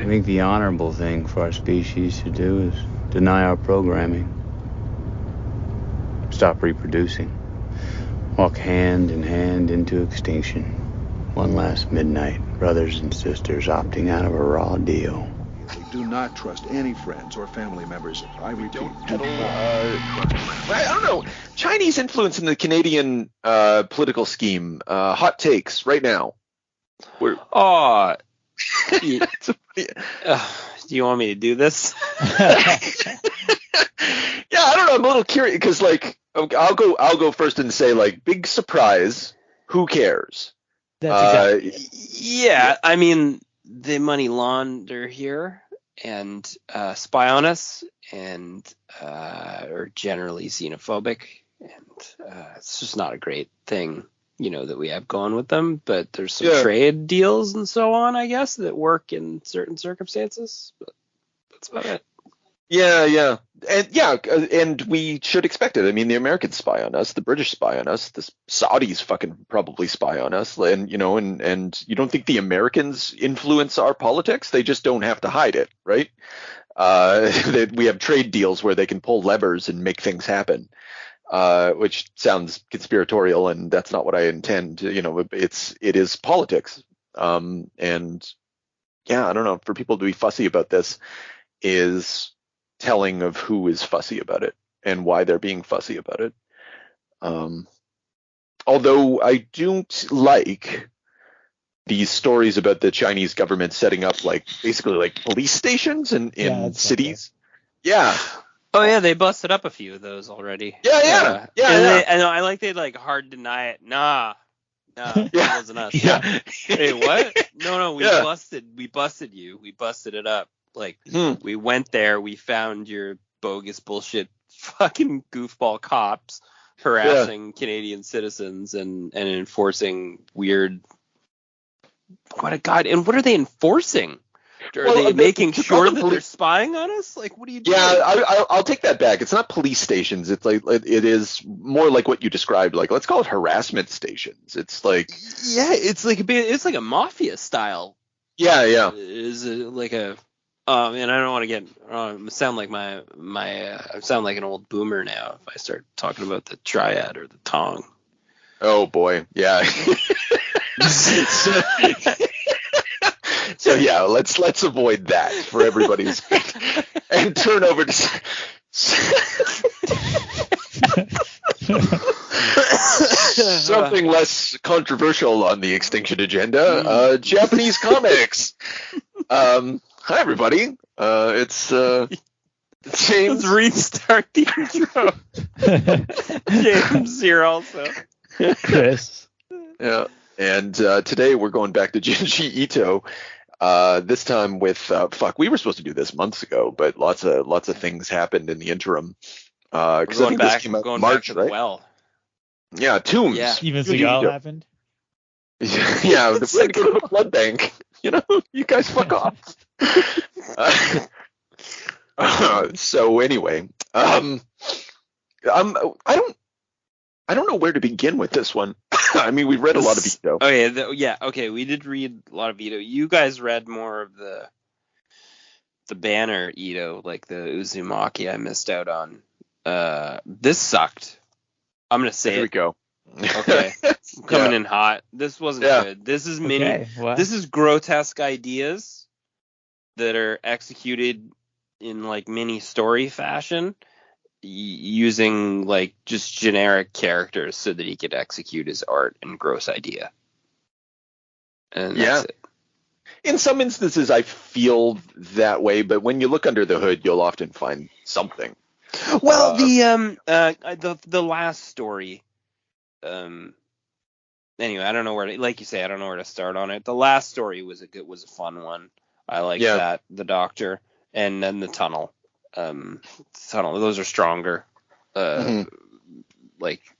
think the honorable thing for our species to do is deny our programming. Stop reproducing. Walk hand in hand into extinction. One last midnight, brothers and sisters opting out of a raw deal. Do not trust any friends or family members. I repeat, do not I don't know. Chinese influence in the Canadian political scheme. Hot takes right now. Do you want me to do this? Yeah, I don't know. I'm a little curious because, like, I'll go first and say, like, big surprise. Who cares? That's exactly yeah, I mean, they money launder here and spy on us and are generally xenophobic, and it's just not a great thing, that we have going with them. But there's some trade deals and so on, I guess, that work in certain circumstances. But that's about it. Yeah, and we should expect it. I mean, the Americans spy on us, the British spy on us, the Saudis fucking probably spy on us, and you don't think the Americans influence our politics? They just don't have to hide it, right? We have trade deals where they can pull levers and make things happen, which sounds conspiratorial, and that's not what I intend. It is politics, and yeah, I don't know. For people to be fussy about this is telling of who is fussy about it and why they're being fussy about it. Although I don't like these stories about the Chinese government setting up basically police stations in cities. Yeah. Oh yeah, they busted up a few of those already. Yeah. And I like they hard deny it. Nah, it wasn't us. Yeah. Hey, what? No, we busted you. We busted it up. We went there, we found your bogus bullshit fucking goofball cops harassing Canadian citizens and enforcing weird. What are they enforcing? Are they making sure that they're spying on us? What are you doing? Yeah, I'll take that back. It's not police stations. It's it is more like what you described. Let's call it harassment stations. It's it's like a mafia style. Yeah. Is it like a and I don't want to get sound like I sound like an old boomer now if I start talking about the triad or the tong. Oh boy, yeah. So yeah, let's avoid that for everybody's and turn over to something less controversial on the extinction agenda. Japanese comics. Hi everybody. It's James. Let's restart the intro. James here also. Chris. Yeah. And today we're going back to Junji Ito. This time with we were supposed to do this months ago, but lots of things happened in the interim. Because I think this came out in March, right? Well. Yeah, Tombs. Yeah. Steven Seagal happened. Yeah, we had to go to the blood bank. You guys fuck off. So anyway, I don't know where to begin with this one. I mean, we read a lot of Ito. Oh yeah, okay. We did read a lot of Ito. You guys read more of the banner Ito, like the Uzumaki I missed out on. This sucked. I'm gonna say Here we go. Okay, coming in hot. This wasn't good. This is This is grotesque ideas that are executed in mini story fashion, using just generic characters so that he could execute his art and gross idea. And that's it. In some instances, I feel that way, but when you look under the hood, you'll often find something. Well, the last story. Anyway, I don't know where to, like you say, I don't know where to start on it. The last story was a fun one. I like that. The doctor, and then the tunnel. Those are stronger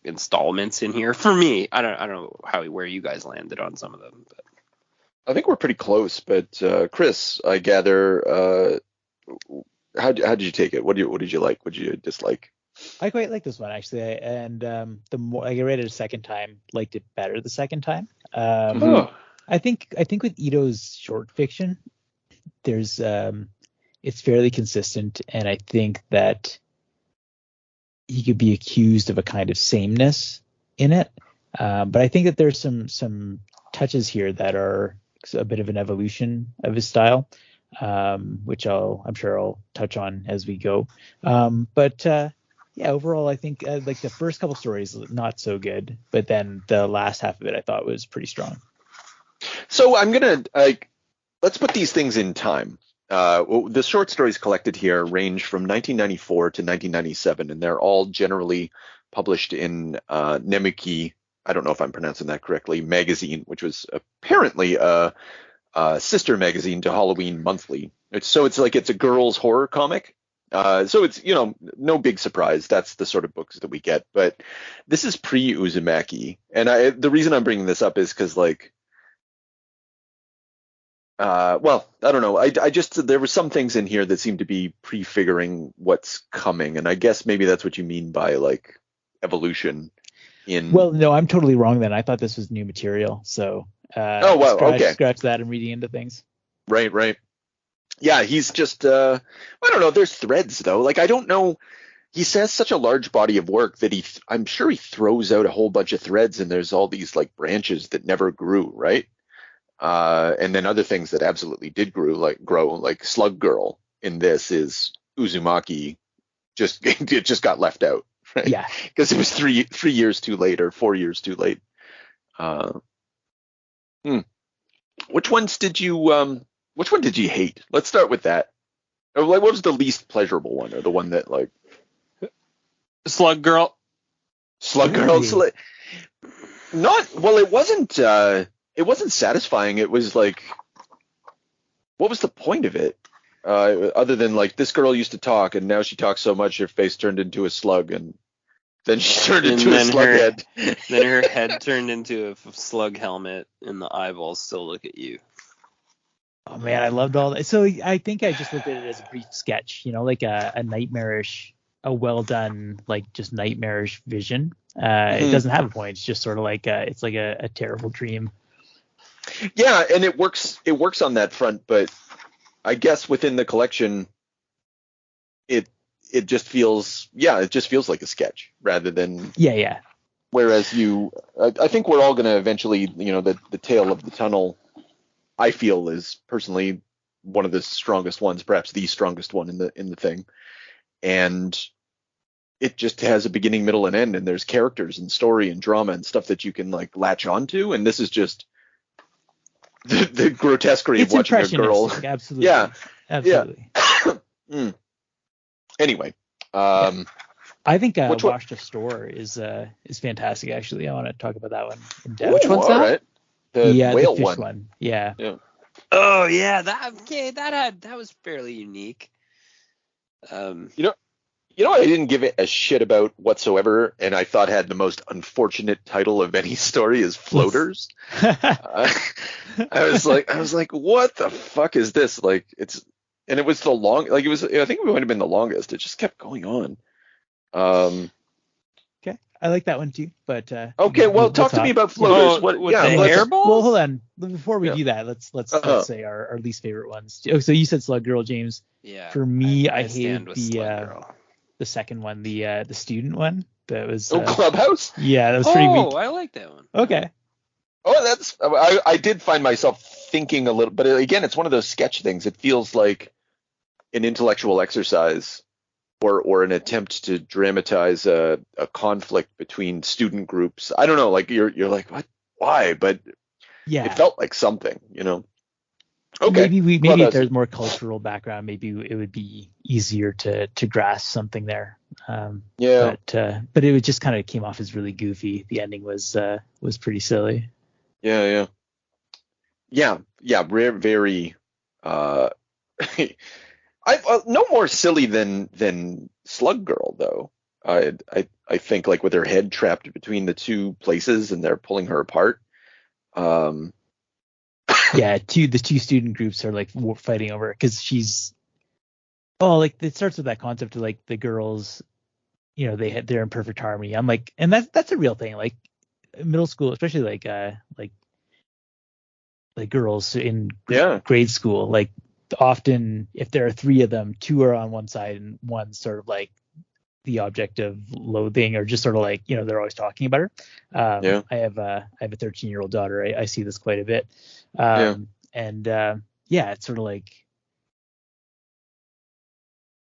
installments in here for me. I don't know where you guys landed on some of them, but I think we're pretty close. But Chris, I gather, how did you take it? What did you like? What did you dislike? I quite like this one actually, and the more I read it a second time, liked it better the second time. I think with Ito's short fiction, there's it's fairly consistent, and I think that he could be accused of a kind of sameness in it. But I think that there's some touches here that are a bit of an evolution of his style, which I'm sure I'll touch on as we go. But overall, I think like the first couple stories not so good, but then the last half of it I thought was pretty strong. So I'm gonna let's put these things in time. The short stories collected here range from 1994 to 1997, and they're all generally published in Nemuki. I don't know if I'm pronouncing that correctly. Magazine, which was apparently a sister magazine to Halloween Monthly. It's a girls' horror comic. So it's, no big surprise. That's the sort of books that we get. But this is pre-Uzumaki, and the reason I'm bringing this up is because I don't know. I just there were some things in here that seem to be prefiguring what's coming, and I guess maybe that's what you mean by evolution. Well, no, I'm totally wrong then. I thought this was new material. So scratch that. I'm reading into things. Right. Yeah, he's just I don't know. There's threads though. I don't know. He says such a large body of work that I'm sure he throws out a whole bunch of threads, and there's all these branches that never grew, right? And then other things that absolutely did grow, like Slug Girl in this is Uzumaki. It just got left out. Right? Yeah, because it was 3 years too late or 4 years too late. Which one did you hate? Let's start with that. Or what was the least pleasurable one, or the one that Slug Girl? Slug Girl. It wasn't satisfying. It was what was the point of it? Other than this girl used to talk, and now she talks so much her face turned into a slug, and then she turned into a slug head. Then her head turned into a slug helmet, and the eyeballs still look at you. Oh man, I loved all that. So I think I just looked at it as a brief sketch, a nightmarish, a well done, just nightmarish vision. It doesn't have a point. It's just sort of it's like a terrible dream. Yeah, and it works on that front, but I guess within the collection, it just feels like a sketch rather than yeah. Whereas I think we're all going to eventually, the tale of the tunnel, I feel, is personally one of the strongest ones, perhaps the strongest one in the thing, and it just has a beginning, middle, and end, and there's characters and story and drama and stuff that you can latch onto, and this is just the grotesquerie of watching a girl. Absolutely. Yeah. Absolutely. Yeah. Anyway. I think Wash the Store is fantastic, actually. I want to talk about that one in depth. Which one's that? Right. The whale the fish one. Yeah. Oh yeah, that was fairly unique. I didn't give it a shit about whatsoever, and I thought had the most unfortunate title of any story is Floaters. I was like, what the fuck is this? And it was the long, I think it might have been the longest. It just kept going on. Okay, I like that one too. But okay, well, talk to me about Floaters. The hairball? Well, hold on. Before we do that, let's say our least favorite ones. Oh, so you said Slug Girl, James. Yeah. For me, I hated the second one, the student one. That was Clubhouse. Yeah, that was pretty weak. Oh, I like that one. Okay. Oh, I did find myself thinking a little, but again, it's one of those sketch things. It feels like an intellectual exercise or an attempt to dramatize a conflict between student groups. I don't know, you're like, what? Why? But yeah, it felt like something, Okay. Maybe if there's more cultural background, maybe it would be easier to grasp something there. Yeah. But it just kind of came off as really goofy. The ending was pretty silly. Yeah. Very. I no more silly than Slug Girl though. I think with her head trapped between the two places and they're pulling her apart. Yeah, the two student groups are fighting over because she's. Oh, it starts with that concept of the girls, they're in perfect harmony. I'm like, and that's a real thing. Middle school, especially girls in grade school, often if there are three of them, two are on one side and one's sort of like the object of loathing, or just sort of like, they're always talking about her. I have a 13-year-old daughter. I see this quite a bit. And it's sort of like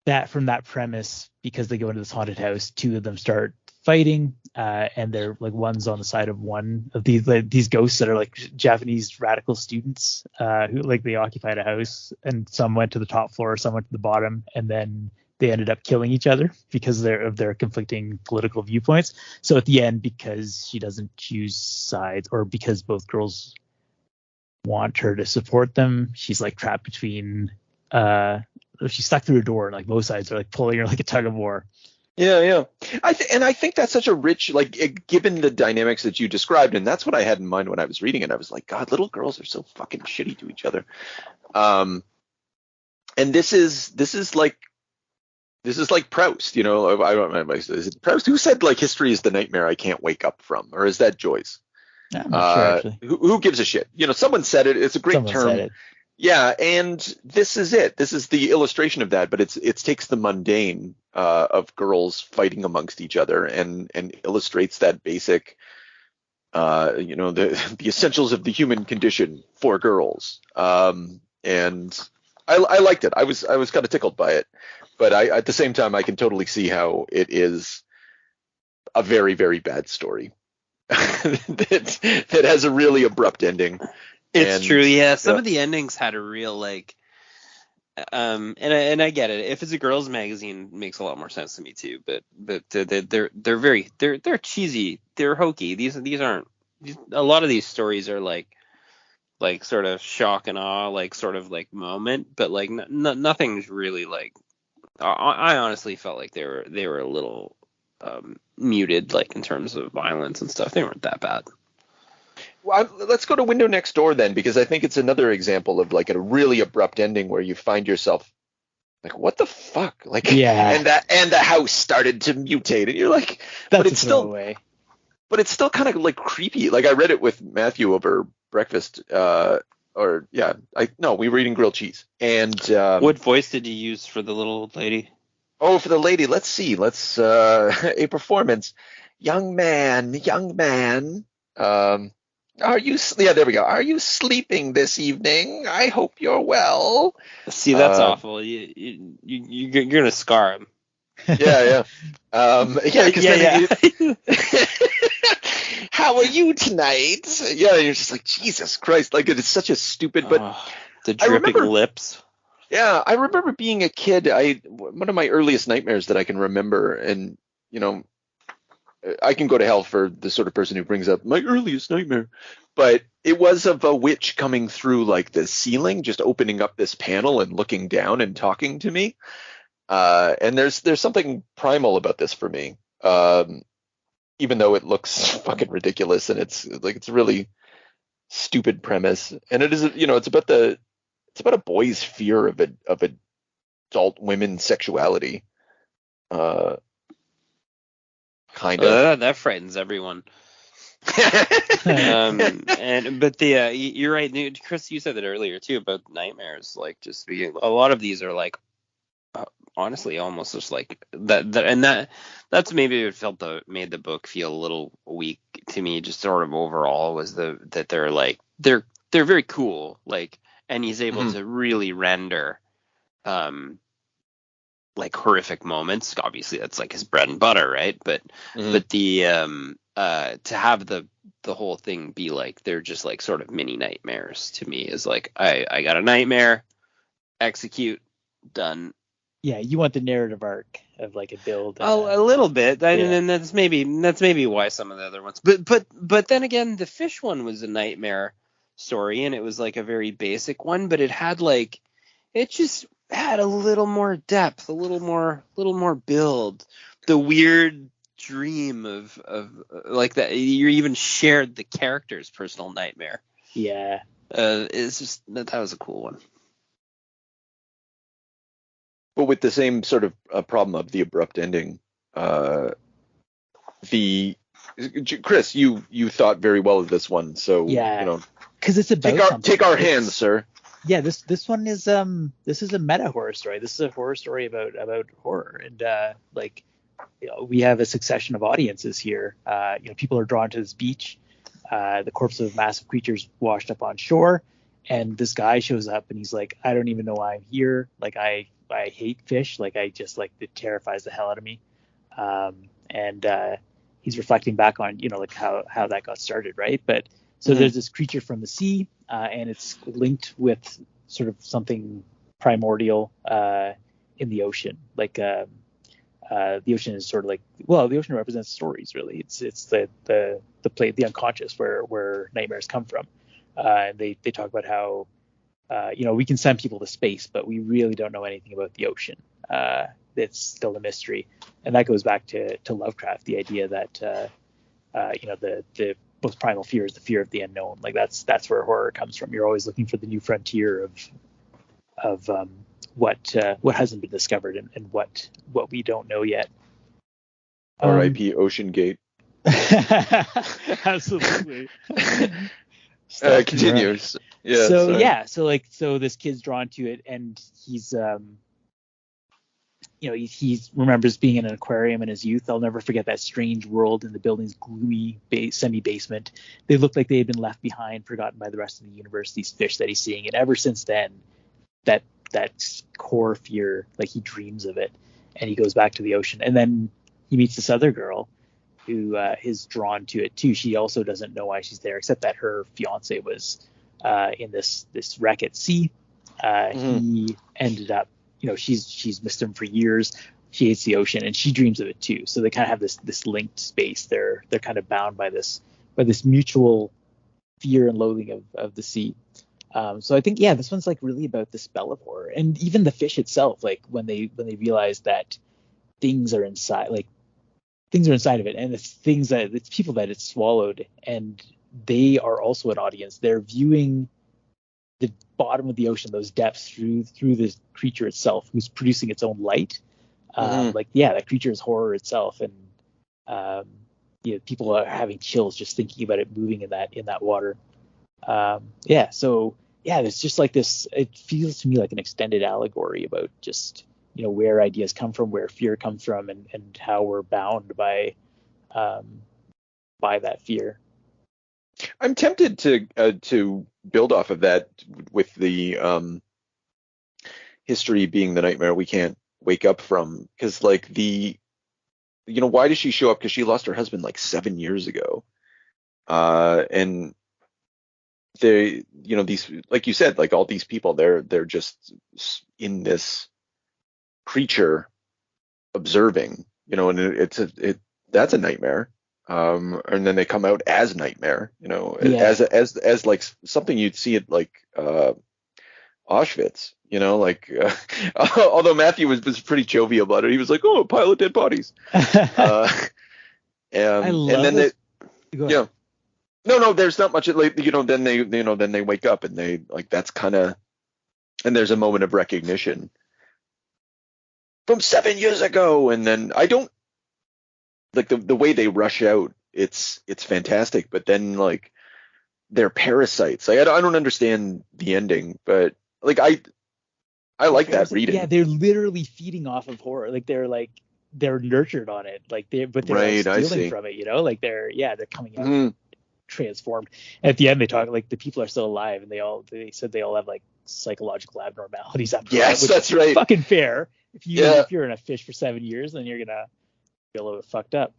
that. From that premise, because they go into this haunted house, two of them start fighting, and they're like, one's on the side of one of these ghosts that are like Japanese radical students, who like they occupied a house, and some went to the top floor, some went to the bottom, and then they ended up killing each other because of their conflicting political viewpoints. So at the end, because she doesn't choose sides, or because both girls want her to support them, she's like trapped between, she's stuck through a door, and like both sides are like pulling her like a tug of war. Yeah. I think that's such a rich, like, given the dynamics that you described, and that's what I had in mind when I was reading it. I was like, God, little girls are so fucking shitty to each other. And this is like Proust, I don't remember. Is it Proust who said like history is the nightmare I can't wake up from, or is that Joyce? I'm not sure, actually. Who gives a shit? Someone said it. It's a great term. Said it. Yeah, and this is it. This is the illustration of that, but it takes the mundane of girls fighting amongst each other and illustrates that basic, the essentials of the human condition for girls. And I liked it. I was kind of tickled by it, but at the same time I can totally see how it is a very, very bad story that has a really abrupt ending. It's true, yeah. Some of the endings had a real and I get it. If it's a girls' magazine, it makes a lot more sense to me too. But they're cheesy, they're hokey. These aren't. A lot of these stories are like sort of shock and awe, like sort of like moment, but like nothing's really like. I honestly felt like they were a little muted, like in terms of violence and stuff. They weren't that bad. Well, let's go to Window Next Door then, because I think it's another example of like a really abrupt ending where you find yourself like, what the fuck? Like, yeah. And the house started to mutate, and you're like, but it's still kind of like creepy. Like I read it with Matthew over breakfast, we were eating grilled cheese. And what voice did you use for the little lady? Oh, for the lady, let's see. A performance. Young man. Are you? Yeah, there we go. Are you sleeping this evening? I hope you're well. See, that's awful. You're gonna scar him. Yeah. How are you tonight? Yeah, you're just like, Jesus Christ. Like, it is such a stupid, but the dripping lips. Yeah, I remember being a kid. One of my earliest nightmares that I can remember, and I can go to hell for the sort of person who brings up my earliest nightmare, but it was of a witch coming through like the ceiling, just opening up this panel and looking down and talking to me. And there's something primal about this for me, even though it looks fucking ridiculous and it's a really stupid premise. And it is, it's about a boy's fear of adult women's sexuality. Kind of. That frightens everyone. But you're right, Chris. You said that earlier too about nightmares. Like, just being, a lot of these are like, honestly, almost just like that. That's maybe what made the book feel a little weak to me. Just sort of overall was that they're like they're very cool. Like, and he's able to really render like horrific moments. Obviously that's like his bread and butter, right? But the to have the whole thing be like they're just like sort of mini nightmares, to me is like, I got a nightmare, execute, done. Yeah, you want the narrative arc of like a build. A little bit, and that's maybe why some of the other ones. But then again, the fish one was a nightmare story, and it was like a very basic one, but it just had a little more depth, a little more build. The weird dream of like that. You even shared the character's personal nightmare. Yeah. It's just that was a cool one. But with the same sort of problem of the abrupt ending, Chris, you thought very well of this one, so because it's about take our hands, sir. yeah, this one is this is a meta horror story. This is a horror story about horror, and like, you know, we have a succession of audiences here. You know, people are drawn to this beach. The corpse of massive creatures washed up on shore, and this guy shows up and he's like, I don't even know why I'm here. Like, I hate fish. Like, I just, like, it terrifies the hell out of me. And he's reflecting back on, you know, like how that got started, right? But so there's this creature from the sea, and it's linked with sort of something primordial in the ocean. Like, the ocean is sort of like, well, the ocean represents stories, really. It's the unconscious where nightmares come from. They talk about how, you know, we can send people to space, but we really don't know anything about the ocean. It's still a mystery, and that goes back to Lovecraft, the idea that you know, the most primal fear is the fear of the unknown. Like, that's where horror comes from. You're always looking for the new frontier of what hasn't been discovered and what we don't know yet. R.I.P. Ocean Gate. Absolutely. Continues. Yeah. So sorry. yeah, so this kid's drawn to it, and he's you know, he remembers being in an aquarium in his youth. I'll never forget that strange world in the building's gloomy semi-basement. They looked like they had been left behind, forgotten by the rest of the universe, these fish that he's seeing. And ever since then, that core fear, like, he dreams of it, and he goes back to the ocean. And then he meets this other girl who is drawn to it too. She also doesn't know why she's there, except that her fiance was in this wreck at sea. He ended up, you know, she's missed him for years. She hates the ocean, and she dreams of it too. So they kind of have this linked space. They're kind of bound by this mutual fear and loathing of the sea. So I think, yeah, this one's, like, really about the spell of horror, and even the fish itself. Like, when they realize that things are inside of it, and it's people that it's swallowed, and they are also an audience. They're viewing the bottom of the ocean, those depths, through the creature itself, who's producing its own light. Like, yeah, that creature is horror itself, and you know, people are having chills just thinking about it moving in that water. Yeah, so yeah, it's just like this. It feels to me like an extended allegory about just, you know, where ideas come from, where fear comes from, and how we're bound by that fear. I'm tempted to build off of that with the history being the nightmare we can't wake up from, because, like, you know, why does she show up? Because she lost her husband like 7 years ago, and they, you know, these, like you said, like, all these people, they're just in this creature observing, you know, and that's a nightmare. And then they come out as nightmare, you know, as like something you'd see at, like, Auschwitz, you know, like, although Matthew was pretty jovial about it. He was like, oh, a pile of dead bodies. And then this. yeah. No, there's not much, like, you know, then they wake up, and they, like, that's kind of, and there's a moment of recognition from 7 years ago. And then I don't like the way they rush out. It's fantastic, but then, like, they're parasites. Like, I don't understand the ending, but, like, I like that reading. Yeah, they're literally feeding off of horror. Like, they're nurtured on it. Like, they're right, like stealing from it, you know, like they're coming out transformed. And at the end, they talk, like, the people are still alive, and they said they all have, like, psychological abnormalities after yes, that, that's right. Fucking fair. If you're in a fish for 7 years, then you're gonna be a little bit fucked up.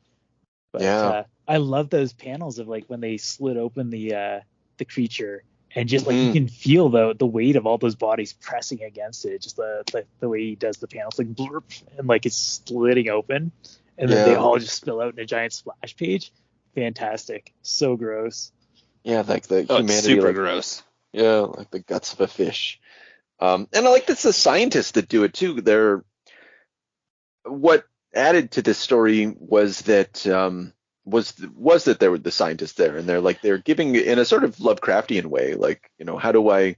But I love those panels of, like, when they slit open the creature, and just, like, you can feel the weight of all those bodies pressing against it. Just the way he does the panels, like, blurp, and, like, it's splitting open, and then they all just spill out in a giant splash page. Fantastic. So gross. Yeah, like the humanity. Super like, gross. Yeah, like the guts of a fish. And I like that's the scientists that do it too. What added to this story was that was that there were the scientists there, and they're giving in a sort of Lovecraftian way, like, you know, how do I,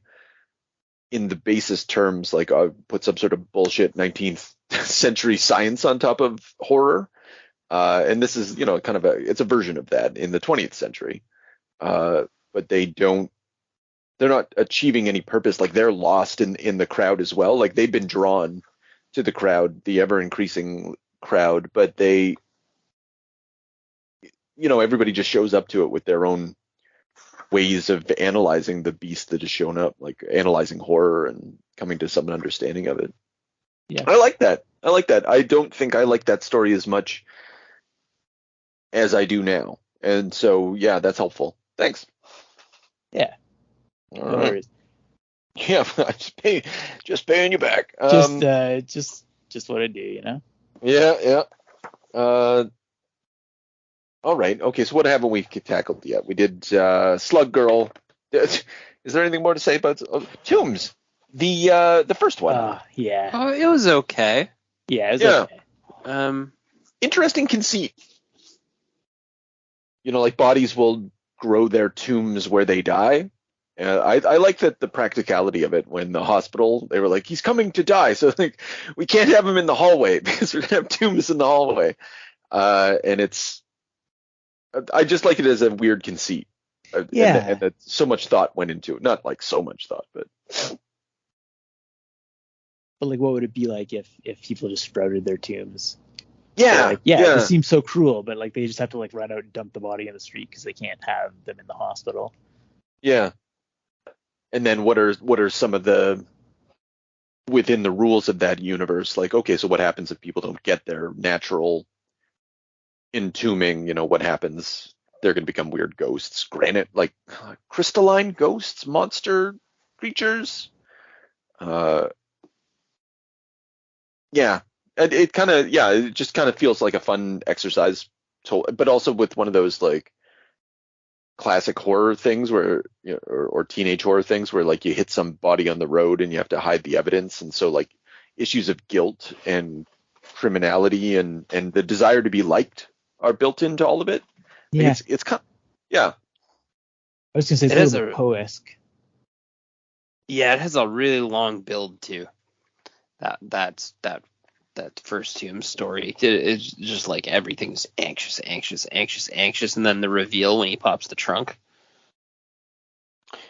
in the basest terms, like, put some sort of bullshit 19th century science on top of horror. And this is, you know, kind of it's a version of that in the 20th century. But they don't they're not achieving any purpose. Like they're lost in the crowd as well. Like they've been drawn to the crowd, the ever increasing crowd, but they, everybody just shows up to it with their own ways of analyzing the beast that has shown up, like analyzing horror and coming to some understanding of it. Yeah. I like that. I don't think I like that story as much as I do now. And so, yeah, that's helpful. Thanks. Yeah. No worries. Yeah, just paying you back. Just what I do, Yeah. All right. Okay. So what haven't we tackled yet? We did Slug Girl. Is there anything more to say about Tombs? The first one. Yeah. Oh, it was okay. Yeah, it was okay. Interesting conceit. Like bodies will grow their tombs where they die. I like that the practicality of it. When the hospital, they were like, he's coming to die, so like we can't have him in the hallway because we're gonna have tombs in the hallway. And I just like it as a weird conceit. Yeah. And that so much thought went into it. Not like so much thought, but like, what would it be like if people just sprouted their tombs? Yeah. It seems so cruel, but like they just have to like run out and dump the body in the street because they can't have them in the hospital. Yeah. And then what are some of the within the rules of that universe? Like, okay, so what happens if people don't get their natural entombing? What happens? They're going to become weird ghosts, granite, like crystalline ghosts, monster creatures. Yeah. And it just kind of feels like a fun exercise, but also with one of those like classic horror things where, or teenage horror things where like you hit somebody on the road and you have to hide the evidence. And so like issues of guilt and criminality and the desire to be liked are built into all of it. Yeah. It's kind of, yeah. I was going to say it's It a is little Poe-esque. Yeah, it has a really long build too. That first Tomb story. It's just like everything's anxious, and then the reveal when he pops the trunk.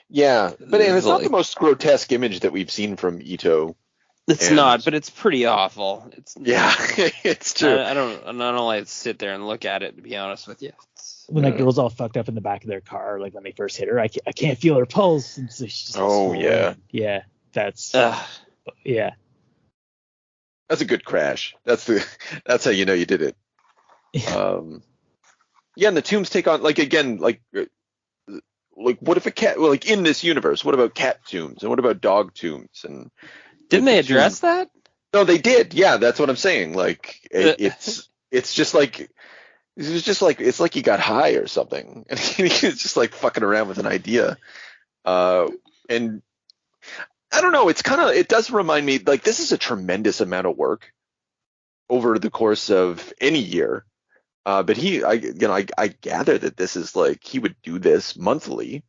Yeah, but it's not the most grotesque image that we've seen from Ito. It's not, but it's pretty awful. It's true. I don't like to sit there and look at it, to be honest with you. When that girl's all fucked up in the back of their car, like when they first hit her, I can't feel her pulse. And so she's just yeah. That's yeah. That's a good crash. That's how you know you did it. And the tombs take on like what if a cat? Well, like in this universe, what about cat tombs and what about dog tombs? And didn't they address that? No, they did. Yeah, that's what I'm saying. Like it's just like it's like he got high or something, and he's just like fucking around with an idea. And I don't know. It does remind me like this is a tremendous amount of work over the course of any year. But I gather that this is like he would do this monthly.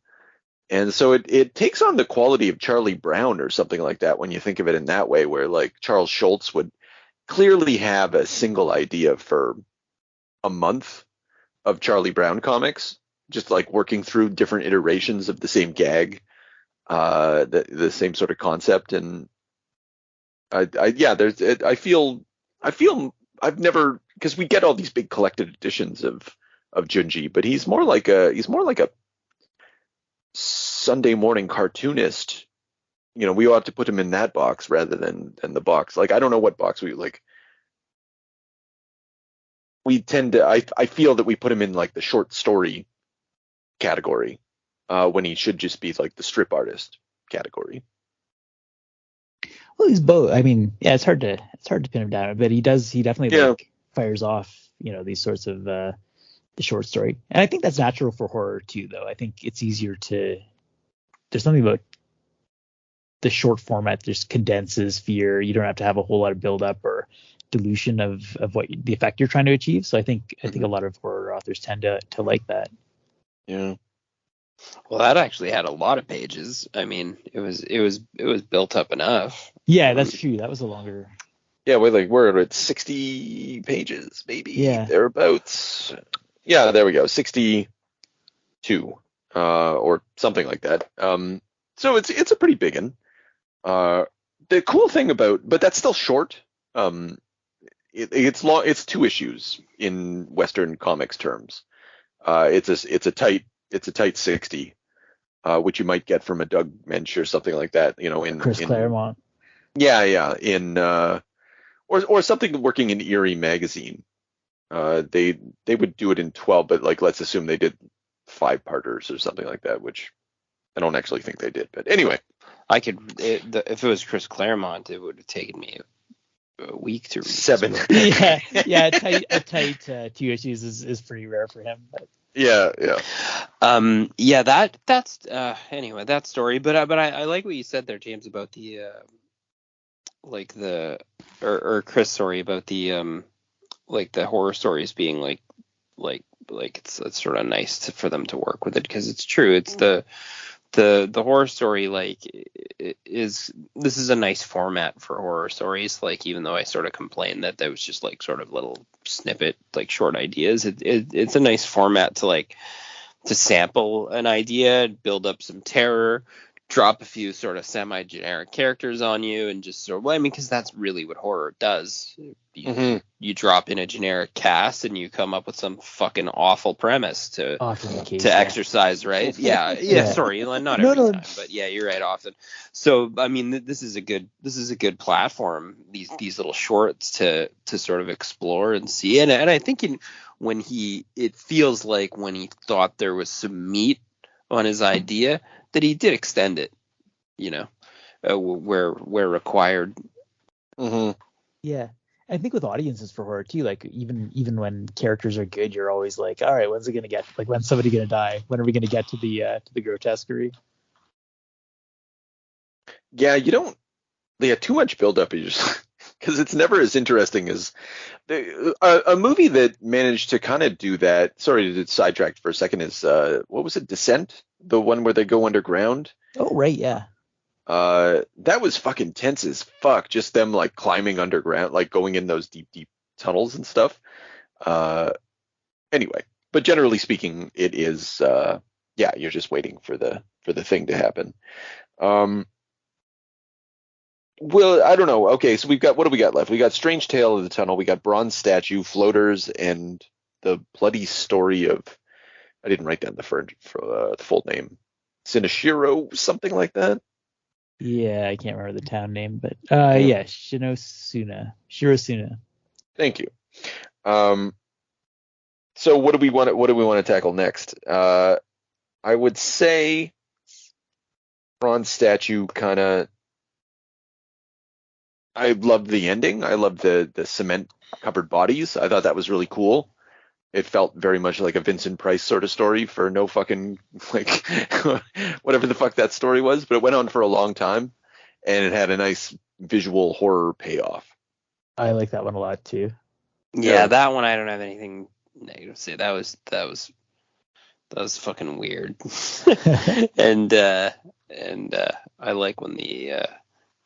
And so it takes on the quality of Charlie Brown or something like that when you think of it in that way, where like Charles Schultz would clearly have a single idea for a month of Charlie Brown comics, just like working through different iterations of the same gag, the same sort of concept. And I feel I've never, because we get all these big collected editions of Junji, but he's more like a Sunday morning cartoonist. We ought to put him in that box rather than the box. Like, I don't know what box we like. We tend to, I feel that we put him in like the short story category when he should just be like the strip artist category. Well, he's both. I mean, yeah, it's hard to pin him down, but he definitely like fires off, these sorts of the short story. And I think that's natural for horror too, though. I think it's easier there's something about the short format just condenses fear. You don't have to have a whole lot of build up or dilution of what the effect you're trying to achieve. So I think a lot of horror authors tend to like that. Yeah. Well, that actually had a lot of pages. I mean, it was built up enough. Yeah, that's true. That was a longer. Yeah, we're at 60 pages, maybe. Yeah. Thereabouts. Yeah, there we go. 62, or something like that. So it's a pretty big one. The cool thing but that's still short. It's long. It's 2 issues in Western comics terms. It's a tight 60, which you might get from a Doug Mensch or something like that. In Chris Claremont. Yeah, in or something working in Eerie magazine. They would do it in 12, but like let's assume they did 5-parters or something like that, which I don't actually think they did. But anyway, if it was Chris Claremont, it would have taken me a week to read 7. yeah, a tight 2 issues is pretty rare for him. But. Yeah. That's anyway, that story. But I like what you said there, James, about the or Chris, sorry, about the like the horror stories being like it's sort of nice for them to work with it, because it's true. It's the horror story, like, this is a nice format for horror stories. Like, even though I sort of complained that was just like sort of little snippet, like short ideas, it's a nice format to sample an idea, build up some terror, drop a few sort of semi-generic characters on you, and just sort of, well, I mean, because that's really what horror does. You drop in a generic cast and you come up with some fucking awful premise to exercise, right? Yeah. Sorry, not every time, but yeah, you're right, often. So I mean, this is a good platform, these little shorts to sort of explore and see. And I think it feels like when he thought there was some meat on his idea, that he did extend it, where required. Yeah. I think with audiences for horror too, like even when characters are good, you're always like, all right, when's it gonna get? Like, when's somebody gonna die? When are we gonna get to the grotesquerie? Yeah, too much buildup because it's never as interesting as a movie that managed to kind of do that. Sorry to sidetrack for a second. Is what was it? Descent, the one where they go underground. Oh right, yeah. That was fucking tense as fuck. Just them like climbing underground, like going in those deep tunnels and stuff. Anyway, but generally speaking, it is you're just waiting for the thing to happen. Well, I don't know. Okay, so what do we got left? We got Strange Tale of the Tunnel. We got Bronze Statue, Floaters, and the bloody story of, I didn't write down the full name, Sinishiro, something like that. Yeah, I can't remember the town name, but yeah, Shirosuna. Thank you. So what do we want to tackle next? I would say Bronze Statue kind of. I loved the ending. I loved the cement covered bodies. I thought that was really cool. It felt very much like a Vincent Price sort of story for no fucking, like, whatever the fuck that story was, but it went on for a long time and it had a nice visual horror payoff. I like that one a lot too. Yeah, that one I don't have anything negative to say. That was fucking weird. and I like when the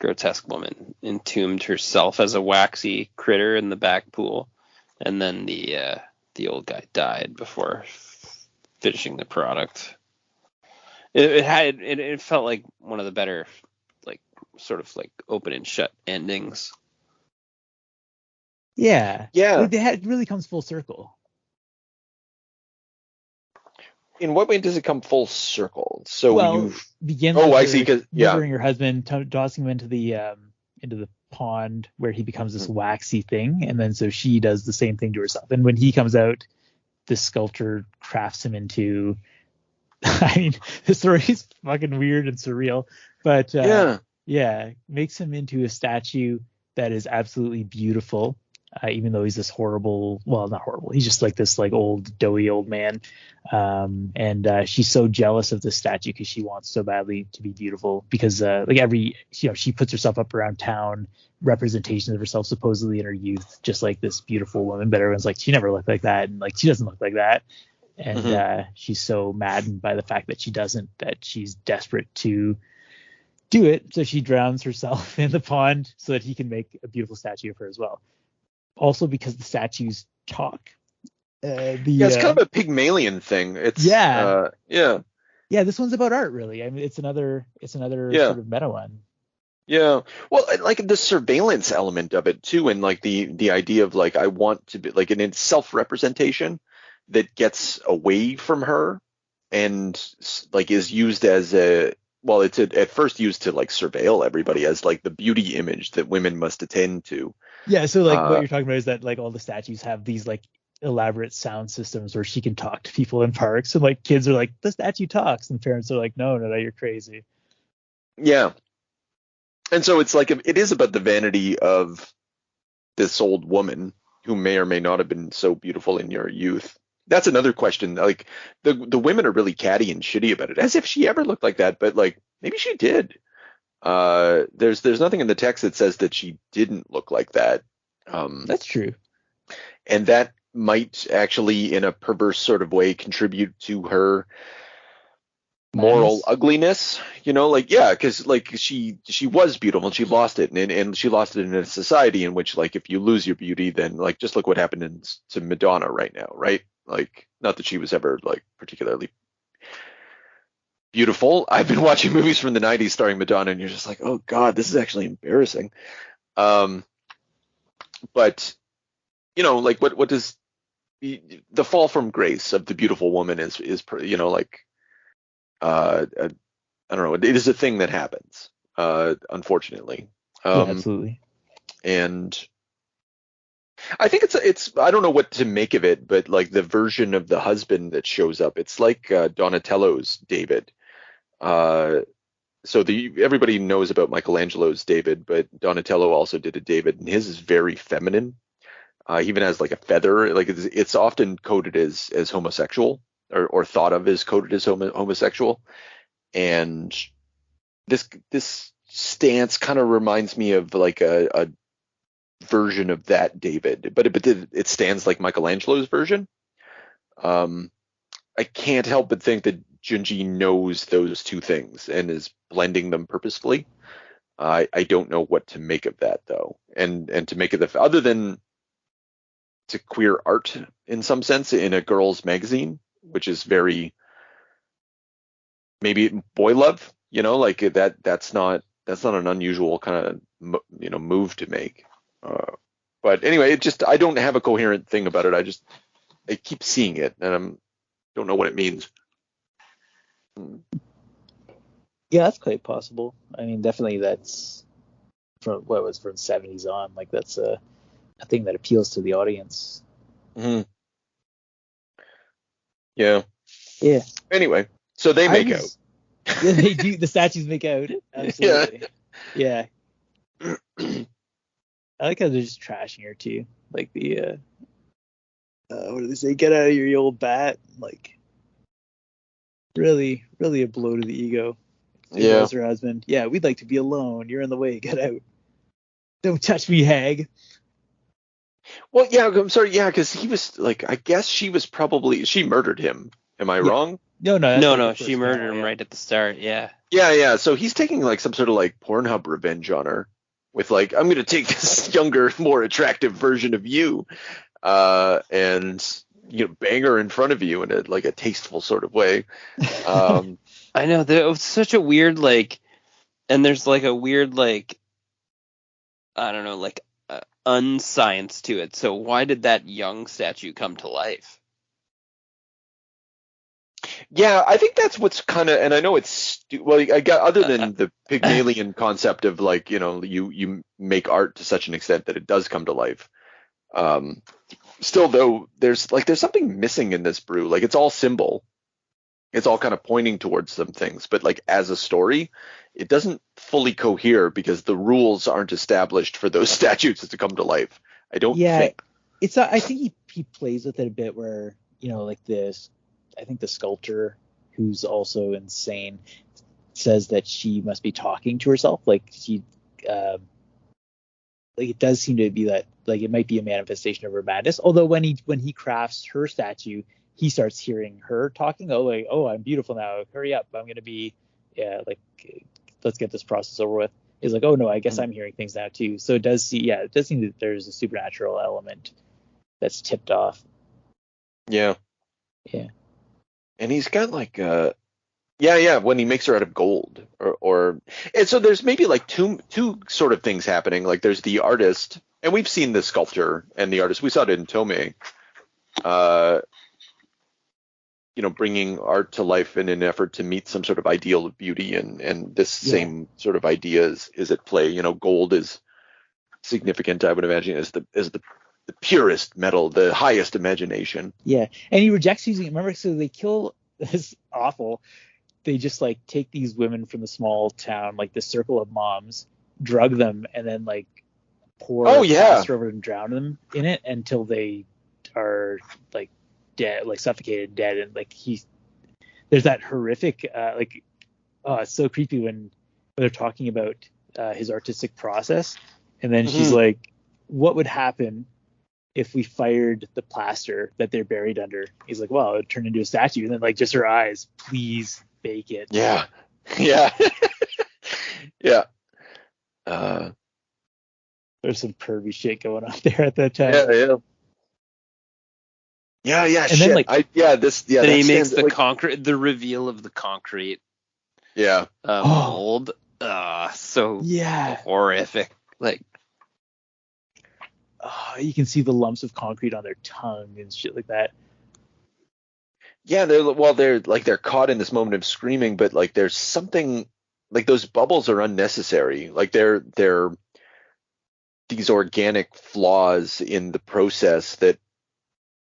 grotesque woman entombed herself as a waxy critter in the back pool, and then the old guy died before finishing the product. It felt like one of the better, like, sort of like open and shut endings. Yeah. It really comes full circle. In what way does it come full circle? So you begin. I see. Murdering her husband, tossing him into the pond where he becomes this waxy thing, and then so she does the same thing to herself. And when he comes out, the sculptor crafts him into. I mean, the story is fucking weird and surreal, but makes him into a statue that is absolutely beautiful. Even though he's this horrible, well, not horrible, he's just like this like old doughy old man. And she's so jealous of this statue because she wants so badly to be beautiful, because she puts herself up around town, representations of herself supposedly in her youth, just like this beautiful woman, but everyone's like, she never looked like that, and like she doesn't look like that. And she's so maddened by the fact that she doesn't, that she's desperate to do it, so she drowns herself in the pond so that he can make a beautiful statue of her as well. Also because the statues talk. It's kind of a Pygmalion thing. It's Yeah, this one's about art, really. I mean, it's another Yeah. sort of meta one. Yeah. Well, and, like the surveillance element of it too, and like the idea of like I want to be like an self-representation that gets away from her and like is used as a well, it's at first used to like surveil everybody as like the beauty image that women must attend to. Yeah, so like what Uh, you're talking about is that like all the statues have these like elaborate sound systems where she can talk to people in parks, and like kids are like, the statue talks, and parents are like, no, you're crazy. yeah. And so it's like it is about the vanity of this old woman who may or may not have been so beautiful in your youth. That's another question. Like the women are really catty and shitty about it, as if she ever looked like that. But like maybe she did. There's nothing in the text that says that she didn't look like that. That's true. And that might actually, in a perverse sort of way, contribute to her moral ugliness, like yeah, because like she was beautiful and she lost it, and she lost it in a society in which like if you lose your beauty, then like just look what happened to Madonna right now, right? Like not that she was ever like particularly beautiful. I've been watching movies from the 90s starring Madonna, and you're just like, oh god, this is actually embarrassing. But like what does the fall from grace of the beautiful woman is like I don't know. It is a thing that happens, unfortunately. Yeah, absolutely. And I think it's I don't know what to make of it, but like the version of the husband that shows up, it's like Donatello's David. So everybody knows about Michelangelo's David, but Donatello also did a David, and his is very feminine. He even has like a feather. Like it's often coded as homosexual, or thought of as coded as homosexual. And this stance kind of reminds me of like a version of that David, but it stands like Michelangelo's version. I can't help but think that Junji knows those two things and is blending them purposefully. I don't know what to make of that though, and to make it other than to queer art in some sense in a girl's magazine, which is very maybe boy love, like that's not an unusual kind of move to make. But anyway, I don't have a coherent thing about it. I keep seeing it and I don't know what it means. Yeah, that's quite possible. I mean, definitely that's from what was from the 70s on. Like that's a thing that appeals to the audience. Mm-hmm. Yeah. Yeah. Anyway, so they make out. Yeah, they do. The statues make out. Absolutely. Yeah. I like how they're just trashing her too. Like the what do they say? Get out of here, you old bat. Like really, really a blow to the ego. Yeah. Tells her husband, yeah, we'd like to be alone. You're in the way. Get out. Don't touch me, hag. Well, yeah, I'm sorry. Yeah, because he was like, I guess she murdered him. Am I wrong? No. She murdered him right at the start. Yeah. Yeah. So he's taking like some sort of like Pornhub revenge on her with like, I'm going to take this younger, more attractive version of you, and bang her in front of you in a tasteful sort of way. I know there was such a weird and there's like a weird I don't know unscience to it. So why did that young statue come to life? Yeah, I think that's what's kind of, and I know it's I got other than the Pygmalion concept of like you make art to such an extent that it does come to life. Still though, there's something missing in this brew. Like it's all symbol. It's all kind of pointing towards some things, but like as a story, it doesn't fully cohere because the rules aren't established for those statues to come to life. I don't think. I think he plays with it a bit where, like this, I think the sculptor, who's also insane, says that she must be talking to herself. Like she, like it does seem to be that like it might be a manifestation of her madness. Although when he crafts her statue, he starts hearing her talking. Oh, I'm beautiful now. Hurry up. I'm going to be, let's get this process over with. He's like, oh no, I guess I'm hearing things now too. So it does seem that there's a supernatural element that's tipped off. Yeah. Yeah. And he's got like Yeah, when he makes her out of gold, or and so there's maybe like two sort of things happening. Like there's the artist, and we've seen the sculptor and the artist. We saw it in Tomei, bringing art to life in an effort to meet some sort of ideal of beauty, and this same sort of idea is at play. Gold is significant, I would imagine, as the purest metal, the highest imagination. Yeah, and he rejects using it. Remember, so they kill this awful. They just like take these women from the small town, like the circle of moms, drug them, and then like pour plaster over and drown them in it until they are like dead, like suffocated, dead. And like there's that horrific, it's so creepy when they're talking about his artistic process, and then she's like, "What would happen if we fired the plaster that they're buried under?" He's like, "Well, it would turn into a statue." And then like just her eyes, "Please bake it." Yeah. There's some pervy shit going on there at that time. Yeah, and shit. Then, like, then he makes the concrete, the reveal of the concrete. Yeah. Mold. So horrific. Like, you can see the lumps of concrete on their tongue and shit like that. Yeah, they're caught in this moment of screaming, but like there's something, like those bubbles are unnecessary. Like they're these organic flaws in the process that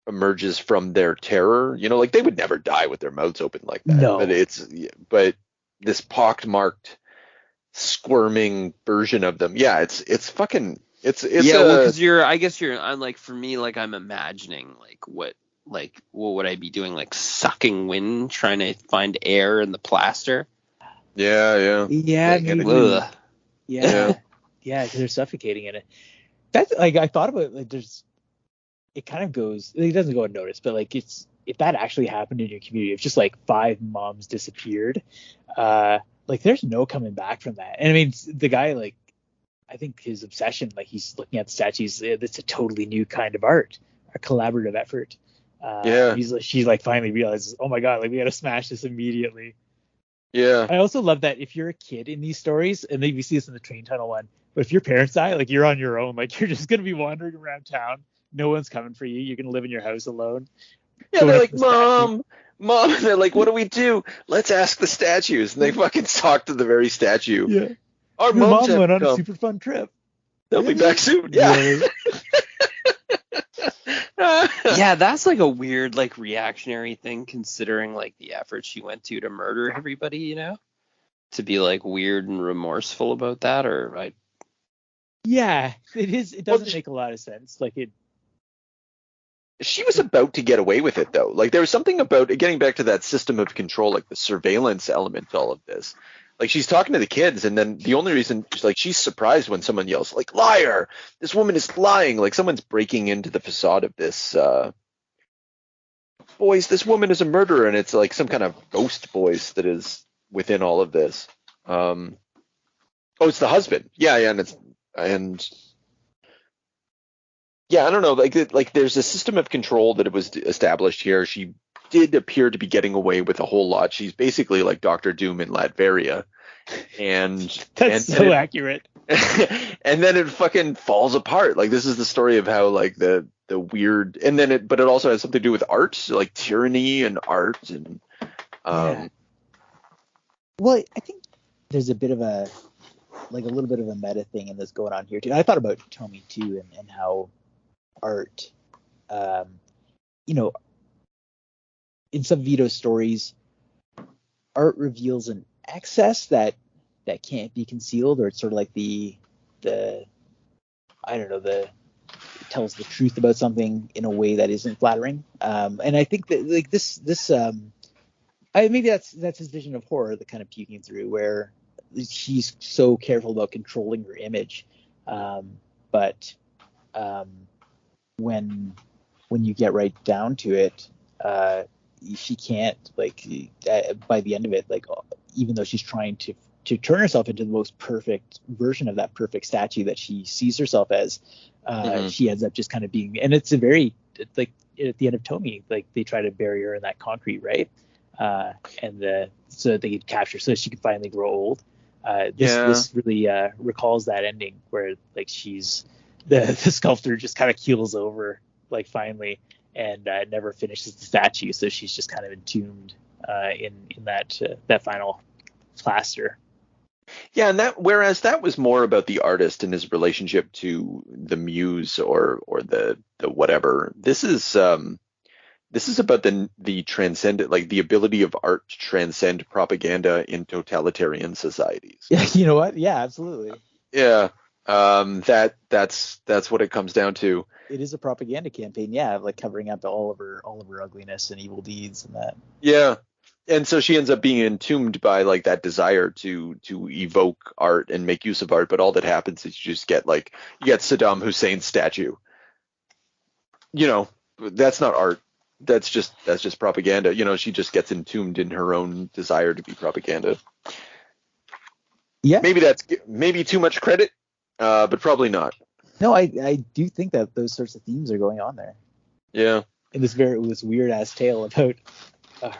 emerges from their terror. Like they would never die with their mouths open like that. No. But this pockmarked, squirming version of them. Yeah, it's fucking it's because I'm like, for me, like I'm imagining like what would I be doing, like sucking wind, trying to find air in the plaster. Yeah, because they're suffocating in it. That's like, I thought about, like, it kind of goes, it doesn't go unnoticed, but like if that actually happened in your community, if just like 5 moms disappeared, like there's no coming back from that. And I mean, the guy, like, I think his obsession, like he's looking at the statues, it's a totally new kind of art, a collaborative effort. She like finally realizes, oh my god, like we gotta smash this immediately. Yeah. I also love that if you're a kid in these stories, and maybe you see this in the train tunnel one, but if your parents die, like you're on your own, like you're just gonna be wandering around town, no one's coming for you, you're gonna live in your house alone. Yeah, they're like, mom, they're like, what do we do? Let's ask the statues. And they fucking talk to the very statue. Yeah. Our mom went on a super fun trip. They'll be back soon. Yeah. Yeah, that's like a weird, like, reactionary thing, considering like the effort she went to murder everybody, to be like weird and remorseful about that, Yeah, it is. It doesn't make a lot of sense. Like she was about to get away with it, though. Like there was something about getting back to that system of control, like the surveillance element to all of this. Like she's talking to the kids, and then the only reason, she's surprised when someone yells, like, liar! This woman is lying! Like someone's breaking into the facade of this, boys, this woman is a murderer, and it's like some kind of ghost voice that is within all of this. It's the husband. Yeah, and I don't know, like there's a system of control that was established here. She did appear to be getting away with a whole lot. She's basically like Doctor Doom in Latveria, and that's so accurate. And then it fucking falls apart. Like this is the story of how like the weird, and then but it also has something to do with art, like tyranny and art, and Well, I think there's a bit of a little bit of a meta thing in this going on here too. I thought about Tomei too, and how art, in some Vito stories, art reveals an excess that can't be concealed, or it's sort of like the it tells the truth about something in a way that isn't flattering. And I think that like this maybe that's his vision of horror that kind of puking through, where she's so careful about controlling her image, but when you get right down to it, she can't, like, by the end of it, like, even though she's trying to turn herself into the most perfect version of that perfect statue that she sees herself as, she ends up just kind of being, and it's a very, like, at the end of Tomei, like, they try to bury her in that concrete, right? And so that they could capture, so she could finally grow old. This really recalls that ending where like she's the sculptor just kind of keels over like finally and never finishes the statue, so she's just kind of entombed in that final plaster. Yeah, and whereas that was more about the artist and his relationship to the muse or the whatever. This is about the transcendent, like the ability of art to transcend propaganda in totalitarian societies. Yeah, you know what? Yeah, absolutely. Yeah, that's what it comes down to. It is a propaganda campaign, yeah, like covering up all of her ugliness and evil deeds and that. Yeah. And so she ends up being entombed by like that desire to evoke art and make use of art, but all that happens is you get Saddam Hussein's statue. You know, that's not art. That's just propaganda. You know, she just gets entombed in her own desire to be propaganda. Yeah. Maybe too much credit, but probably not. No, I do think that those sorts of themes are going on there. Yeah. In this weird ass tale about a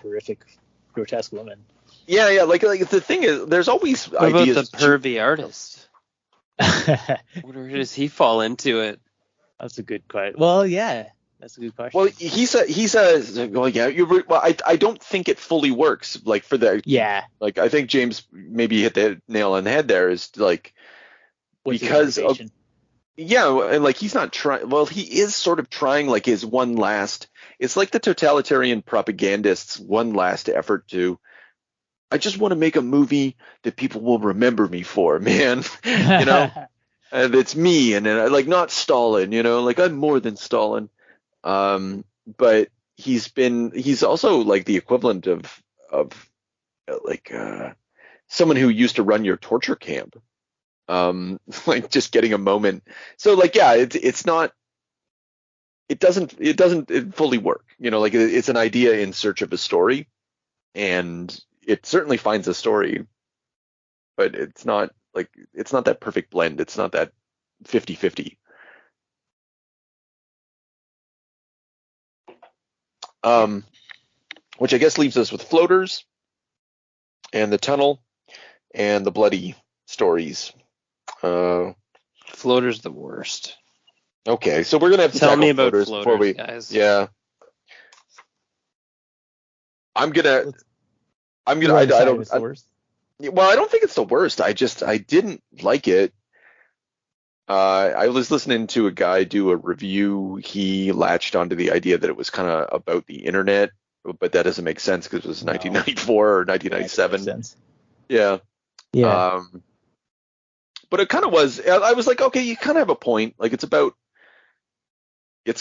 horrific, grotesque woman. Yeah. Like the thing is, there's always what ideas. About the pervy artist? Where does he fall into it? That's a good question. Well, yeah, that's a good question. Well, I don't think it fully works. Like for the Like I think James maybe hit the nail on the head there. Is like because of, and like he's not trying. Well, he is sort of trying like his one last. It's like the totalitarian propagandists' one last effort to. I just want to make a movie that people will remember me for, man. You know, and it's me, and like not Stalin. You know, like I'm more than Stalin. But he's also like the equivalent of like someone who used to run your torture camp. Like just getting a moment. So like it's not. It doesn't fully work, you know, like it's an idea in search of a story, and it certainly finds a story, but it's not that perfect blend. It's not that 50-50. Which I guess leaves us with Floaters and The Tunnel and the bloody stories. Floaters the worst. Okay, so we're gonna have to tell me about Floaters before we, guys. Yeah, I'm gonna. I don't. Well, I don't think it's the worst. I didn't like it. I was listening to a guy do a review. He latched onto the idea that it was kind of about the internet, but that doesn't make sense because it was 1994 or 1997. Yeah. But it kind of was. I was like, okay, you kind of have a point. Like it's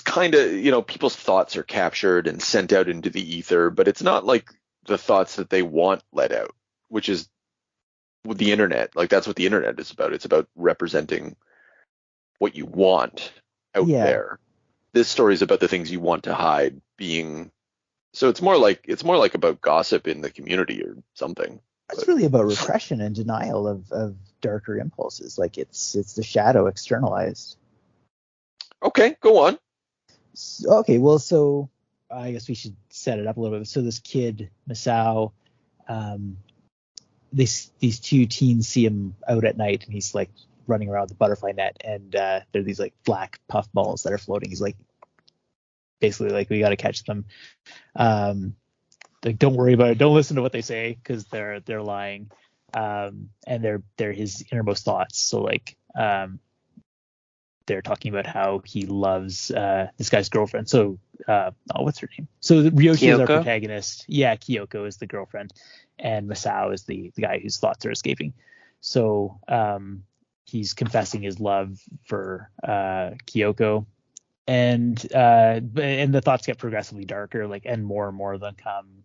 kind of, you know, people's thoughts are captured and sent out into the ether, but it's not like the thoughts that they want let out, which is with the internet. Like that's what the internet is about. It's about representing what you want out there. This story is about the things you want to hide being. So it's more like about gossip in the community or something. It's really about repression and denial of darker impulses. Like it's the shadow externalized. Okay, go on. Okay, well, so I guess we should set it up a little bit. So this kid, Masao, these two teens see him out at night, and he's like running around the butterfly net, and there are these like black puff balls that are floating. He's like, basically like, we got to catch them. Like, don't worry about it. Don't listen to what they say because they're lying, and they're his innermost thoughts. So like, they're talking about how he loves this guy's girlfriend. So, what's her name? So Ryoshi is our protagonist. Yeah, Kyoko is the girlfriend, and Masao is the guy whose thoughts are escaping. So he's confessing his love for Kyoko, and the thoughts get progressively darker, like, and more of them come.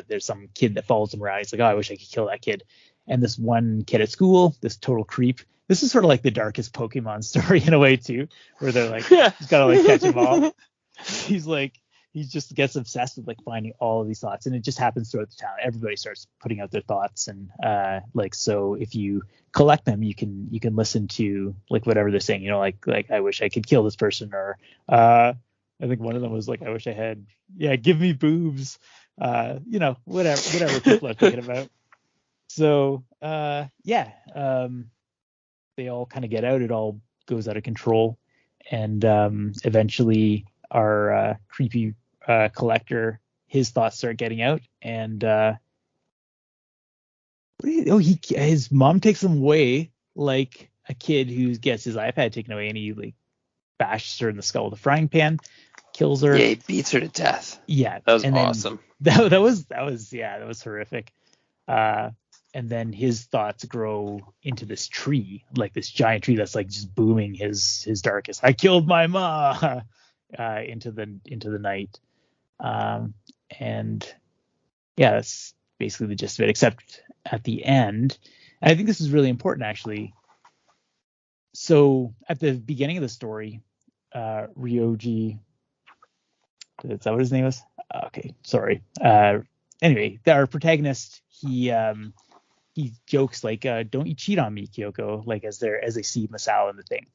There's some kid that follows him around. He's like, oh, I wish I could kill that kid. And this one kid at school, this total creep. This is sort of like the darkest Pokemon story in a way too, where they're like, he's gotta like catch him all. He just gets obsessed with like finding all of these thoughts, and it just happens throughout the town. Everybody starts putting out their thoughts, and like, so if you collect them, you can listen to like whatever they're saying, you know, like I wish I could kill this person, or I think one of them was like, I wish I had, give me boobs, whatever people are thinking about. So they all kind of get out. It all goes out of control, and eventually our creepy collector, his thoughts start getting out, and his mom takes him away like a kid who gets his iPad taken away, and he like bashes her in the skull with a frying pan, kills her. Yeah, he beats her to death. Yeah, that was awesome. That was horrific. And then his thoughts grow into this tree, like this giant tree that's like just booming his darkest. I killed my ma into the night. And yeah, that's basically the gist of it. Except at the end, and I think this is really important actually. So at the beginning of the story, Ryoji, is that what his name was? Okay, sorry. Anyway, our protagonist, he jokes like, "Don't you cheat on me, Kyoko?" Like as they see Masao in the thing,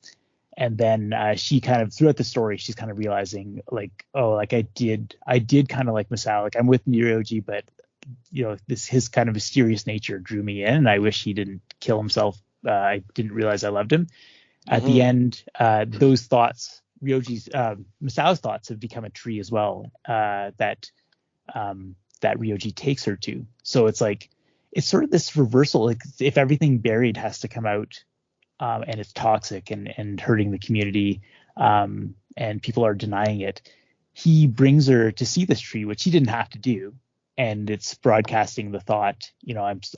and then she kind of throughout the story, she's kind of realizing like, oh, like I did kind of like Masao. Like I'm with Ryoji, but his kind of mysterious nature drew me in, and I wish he didn't kill himself. I didn't realize I loved him. At the end, those thoughts, Masao's thoughts have become a tree as well, that Ryoji takes her to. So it's like, it's sort of this reversal. Like if everything buried has to come out, and it's toxic and hurting the community, and people are denying it, he brings her to see this tree, which he didn't have to do. And it's broadcasting the thought,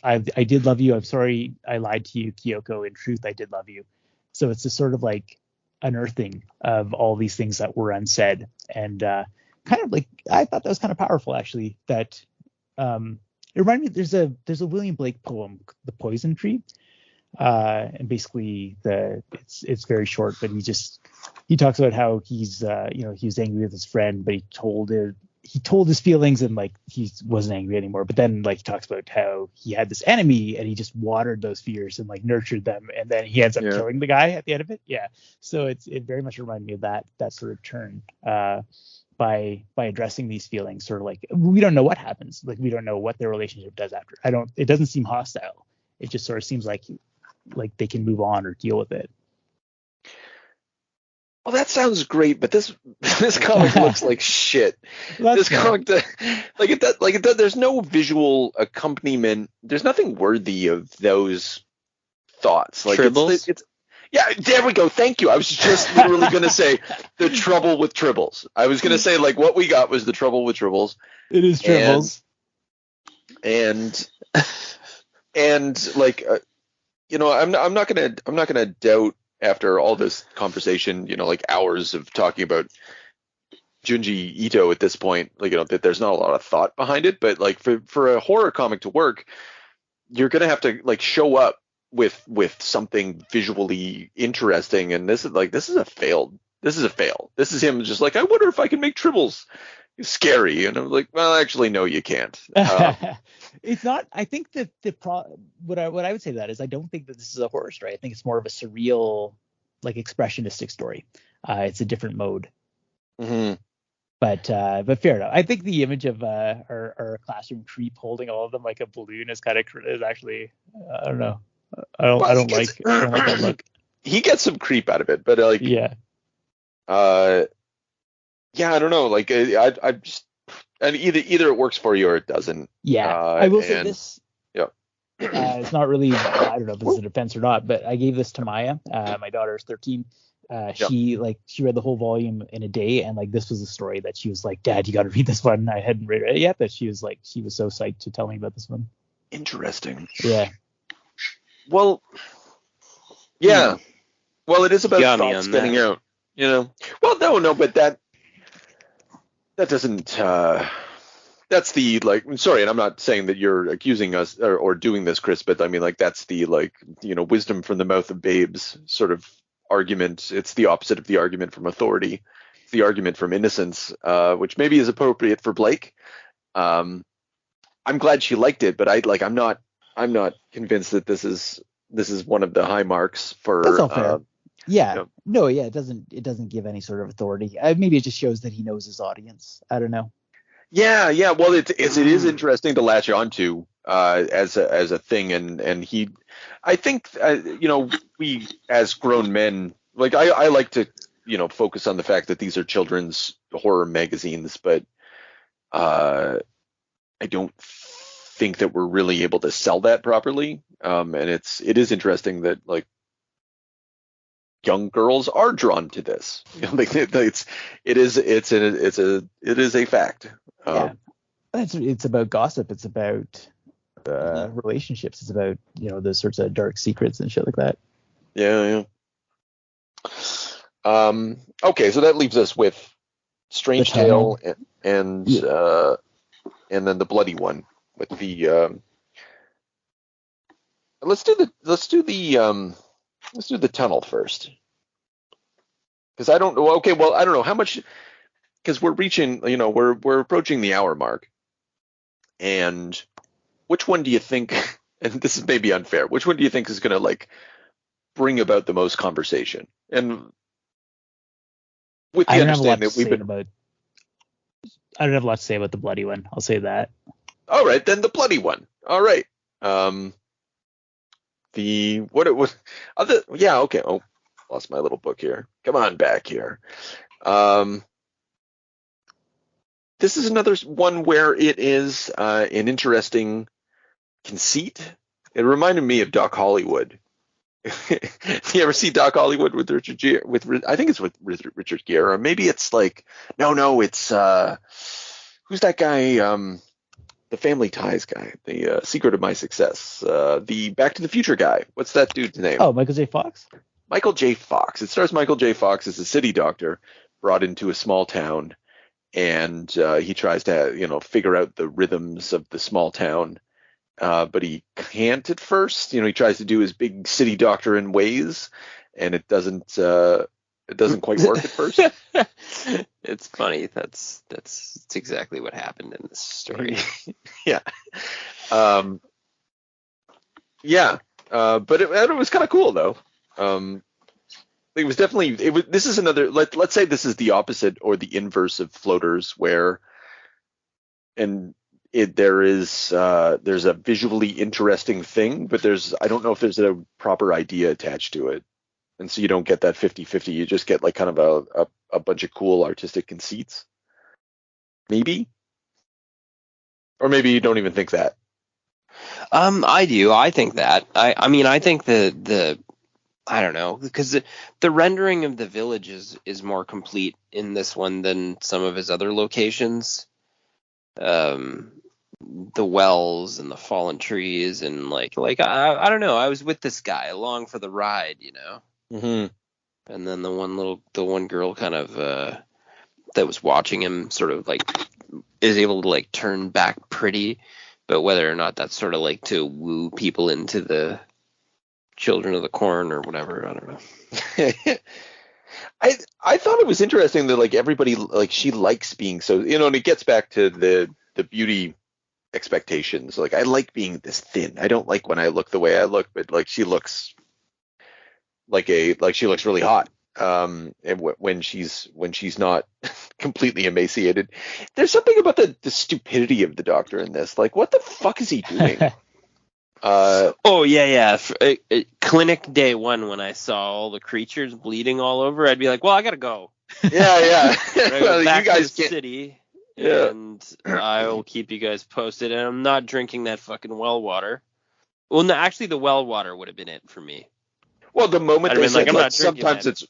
I did love you. I'm sorry I lied to you, Kyoko. In truth, I did love you. So it's this sort of like unearthing of all these things that were unsaid, and kind of like, I thought that was kind of powerful actually. That it reminded me, there's a William Blake poem, The Poison Tree, and basically it's very short, but he talks about how he's he was angry with his friend, but he told his feelings, and like he wasn't angry anymore. But then like he talks about how he had this enemy and he just watered those fears and like nurtured them, and then he ends up killing the guy at the end of it. Yeah. So it very much reminded me of that sort of turn, by addressing these feelings. Sort of like, we don't know what happens. Like we don't know what their relationship does after. It doesn't seem hostile. It just sort of seems like they can move on or deal with it. Well, that sounds great, but this comic looks like shit. This comic, there's no visual accompaniment. There's nothing worthy of those thoughts. Like Tribbles? Yeah, there we go. Thank you. I was just literally going to say the trouble with Tribbles. I was going to say like what we got was the trouble with Tribbles. It is Tribbles. And like I'm not gonna doubt, after all this conversation, like hours of talking about Junji Ito at this point, like, that there's not a lot of thought behind it, but like for a horror comic to work, you're going to have to like show up with something visually interesting. And this is a fail. This is him just like, I wonder if I can make Tribbles scary. And I'm like, well, actually, no, you can't. It's not. I think that what I would say to that is, I don't think that this is a horror story. I think it's more of a surreal, like expressionistic story. It's a different mode. Mm-hmm. But fair enough. I think the image of our classroom creep holding all of them like a balloon is actually, I don't know. I don't like that look. He gets some creep out of it, but like, yeah. I don't know. Like I just, and either it works for you or it doesn't. Yeah, I will say this. Yeah. It's not really, I don't know if this is a defense or not, but I gave this to Maya. My daughter is 13. She read the whole volume in a day, and like this was a story that she was like, Dad, you got to read this one. I hadn't read it yet, but she was so psyched to tell me about this one. Interesting. Yeah. Well, yeah. Well, it is about thoughts getting out. Well, no, but that doesn't. That's the like. Sorry, and I'm not saying that you're accusing us or doing this, Chris, but I mean, like, that's the wisdom from the mouth of babes sort of argument. It's the opposite of the argument from authority. It's the argument from innocence, which maybe is appropriate for Blake. I'm glad she liked it, but I'm not convinced that this is one of the high marks for. That's all fair. Yeah. No, yeah, it doesn't give any sort of authority. Maybe it just shows that he knows his audience. I don't know. Yeah. Well, it is interesting to latch onto as a thing, and I think we as grown men, like I like to focus on the fact that these are children's horror magazines, but I don't think that we're really able to sell that properly. And it is interesting that like young girls are drawn to this. It is a fact. Yeah. It's about gossip. It's about relationships. It's about those sorts of dark secrets and shit like that. Yeah. Okay, so that leaves us with Strange Tale and then the bloody one with the let's do the tunnel first, because I don't know. Okay, well, I don't know how much, because we're reaching, we're approaching the hour mark, and which one do you think? And this is maybe unfair. Which one do you think is going to like bring about the most conversation? And with the understanding that we've been I don't have a lot to say about the bloody one. I'll say that. All right, then the bloody one. All right. Okay. Oh, lost my little book here. Come on back here. This is another one where it is an interesting conceit. It reminded me of Doc Hollywood. You ever see Doc Hollywood with Richard Gere? I think it's with Richard Gere, or maybe it's like it's who's that guy? The Family Ties guy, the Secret of My Success, the Back to the Future guy. What's that dude's name? Oh, Michael J. Fox. Michael J. Fox. It stars Michael J. Fox as a city doctor brought into a small town, and he tries to figure out the rhythms of the small town. But he can't at first. He tries to do his big city doctor ways, and it doesn't quite work at first. It's funny. That's exactly what happened in this story. Yeah. But it was kind of cool though. It was definitely this is another. Let's say this is the opposite or the inverse of Floaters, where there's a visually interesting thing, but I don't know if there's a proper idea attached to it. And so you don't get that 50-50. You just get like kind of a bunch of cool artistic conceits. Maybe. Or maybe you don't even think that. I do. I think that. I mean, I think I don't know, because the rendering of the village is more complete in this one than some of his other locations. The wells and the fallen trees and like I don't know. I was with this guy along for the ride, Mm-hmm. And then the one girl kind of that was watching him sort of like is able to like turn back pretty, but whether or not that's sort of like to woo people into the Children of the Corn or whatever, I don't know. I thought it was interesting that like everybody, like, she likes being so, and it gets back to the beauty expectations. Like, I like being this thin. I don't like when I look the way I look, but like she looks she looks really hot. And when she's not completely emaciated, there's something about the stupidity of the doctor in this. Like, what the fuck is he doing? Clinic day one, when I saw all the creatures bleeding all over, I'd be like, well, I gotta go. Yeah. Well, back you guys to the city, and I'll keep you guys posted. And I'm not drinking that fucking well water. Well, no, actually, the well water would have been it for me. Well, the moment they said, I'm not sometimes it's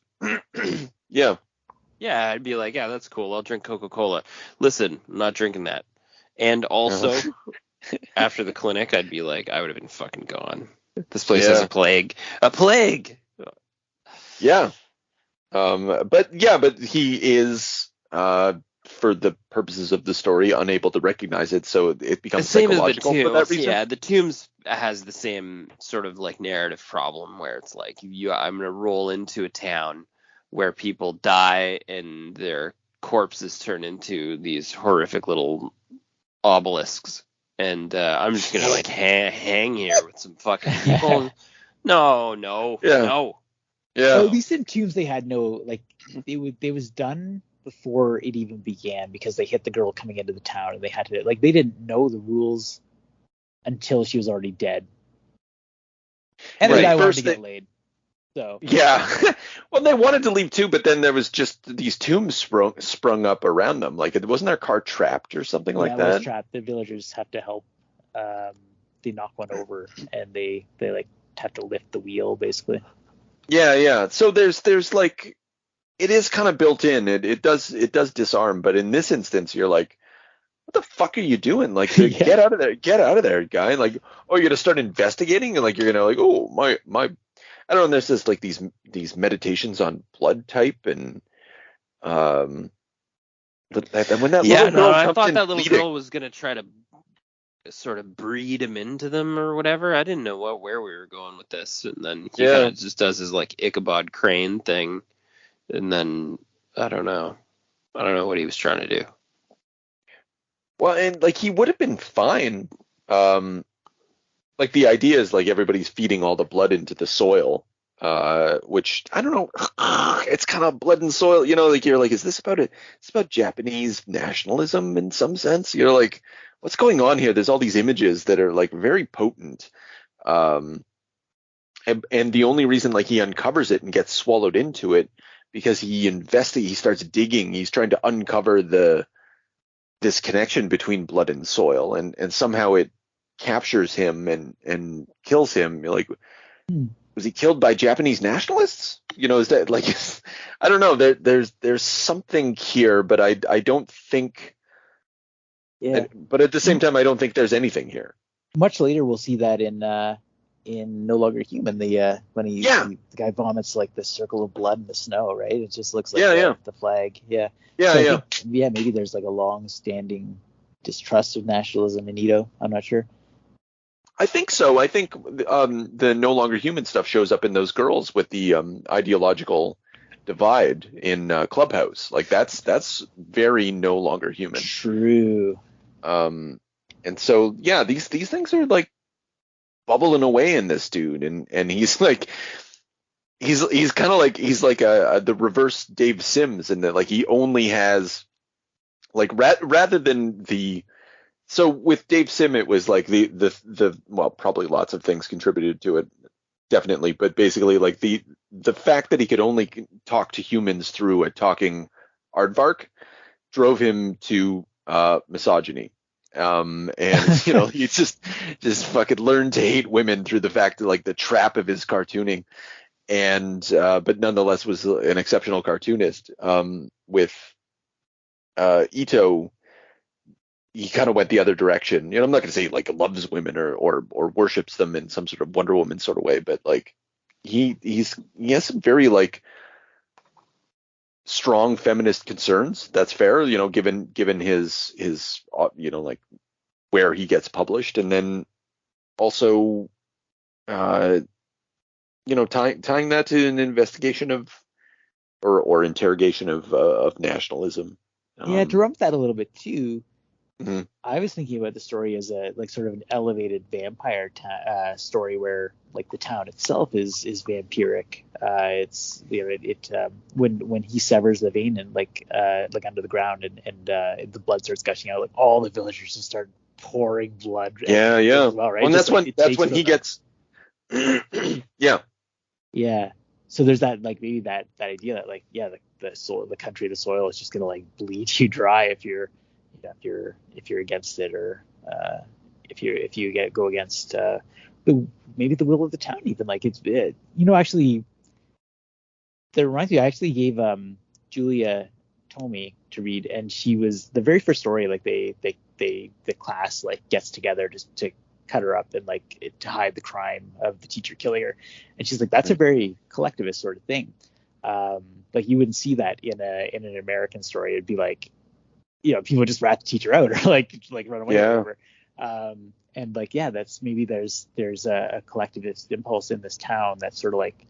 yeah, I'd be like, yeah, that's cool. I'll drink Coca-Cola. Listen, I'm not drinking that. And also, after the clinic, I'd be like, I would have been fucking gone. This place has a plague. A plague. Yeah. But he is, for the purposes of the story, unable to recognize it, so it becomes psychological for that reason. Yeah, the Tombs has the same sort of like narrative problem where it's like I'm gonna roll into a town where people die and their corpses turn into these horrific little obelisks, and I'm just gonna like hang here with some fucking people. No. Yeah. Well, at least in Tombs they had no, like, it was done before it even began, because they hit the girl coming into the town, and they had to, like, they didn't know the rules until she was already dead. And the guy wanted to get laid. So yeah, well, they wanted to leave too, but then there was just these tombs sprung up around them. Like, it wasn't their car trapped or something like that? Yeah, it was trapped. The villagers have to help. They knock one over, and they like have to lift the wheel, basically. Yeah. So there's like, it is kind of built in. It does disarm, but in this instance, you're like, what the fuck are you doing? Like, get out of there, guy. Like, oh, you're gonna start investigating, and like you're gonna like, oh, my. I don't know. There's just like these meditations on blood type, and when that little girl I comes thought in that little bleeding, girl was gonna try to sort of breed him into them or whatever. I didn't know where we were going with this, and then he kind of just does his like Ichabod Crane thing, and then I don't know what he was trying to do. Well, and like he would have been fine. Like the idea is like everybody's feeding all the blood into the soil, which I don't know. It's kind of blood and soil, like you're like, is this about it? It's about Japanese nationalism in some sense. You're like, what's going on here? There's all these images that are like very potent. And the only reason like he uncovers it and gets swallowed into it because he starts digging. He's trying to uncover this connection between blood and soil, and somehow it captures him and kills him. You're like, was he killed by Japanese nationalists? Is that like, I don't know. There's something here, but I don't think. Yeah. But at the same time, I don't think there's anything here. Much later, we'll see that in No Longer Human, when the guy vomits like the circle of blood in the snow, right? It just looks like the flag. Yeah. So I think, maybe there's like a long-standing distrust of nationalism in Ito. I'm not sure. I think so. I think the No Longer Human stuff shows up in those girls with the ideological divide in Clubhouse. Like that's very No Longer Human. True. And so these things are like bubbling away in this dude, and he's like he's kind of like the reverse Dave Sims, in that like he only has like rather than the. So with Dave Sim, it was like the well, probably lots of things contributed to it, definitely, but basically like the fact that he could only talk to humans through a talking aardvark drove him to misogyny, and he just fucking learned to hate women through the fact that like the trap of his cartooning, and but nonetheless was an exceptional cartoonist. With Ito, he kind of went the other direction. I'm not going to say like loves women or worships them in some sort of Wonder Woman sort of way, but like he has some very like strong feminist concerns. That's fair, given his like where he gets published, and then also tying that to an investigation of or interrogation of nationalism. To run with that a little bit too. Mm-hmm. I was thinking about the story as a like sort of an elevated vampire story where like the town itself is vampiric. It's when he severs the vein and like under the ground and the blood starts gushing out, like all the villagers just start pouring blood. Yeah. Well, right? Well, and that's when he gets. Yeah. So there's that like maybe that idea that like the soil, the country, the soil is just gonna like bleed you dry if you're against it, or if you go against maybe the will of the town, even like actually that reminds me, I actually gave Julia Tomei to read, and she was the very first story, like the class like gets together just to cut her up and like to hide the crime of the teacher killing her, and she's like, that's a very collectivist sort of thing. Like you wouldn't see that in an American story. It'd be like, people just rat the teacher out or like run away or whatever. And like, that's maybe there's a collectivist impulse in this town that's sort of like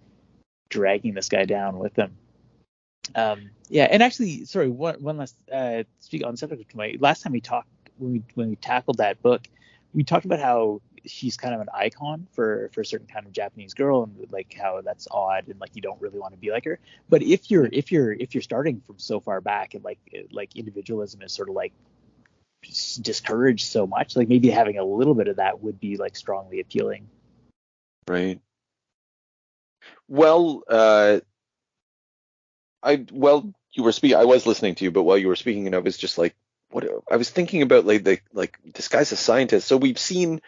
dragging this guy down with them. And actually, sorry, one last speak on the subject of Tomei. Last time we talked, when we tackled that book, we talked about how she's kind of an icon for a certain kind of Japanese girl, and like how that's odd and like you don't really want to be like her. But if you're starting from so far back and like individualism is sort of like discouraged so much, like maybe having a little bit of that would be like strongly appealing. Right. Well, you were speaking. I was listening to you, but while you were speaking, and I was just like, what? I was thinking about like this guy's a scientist. So we've seen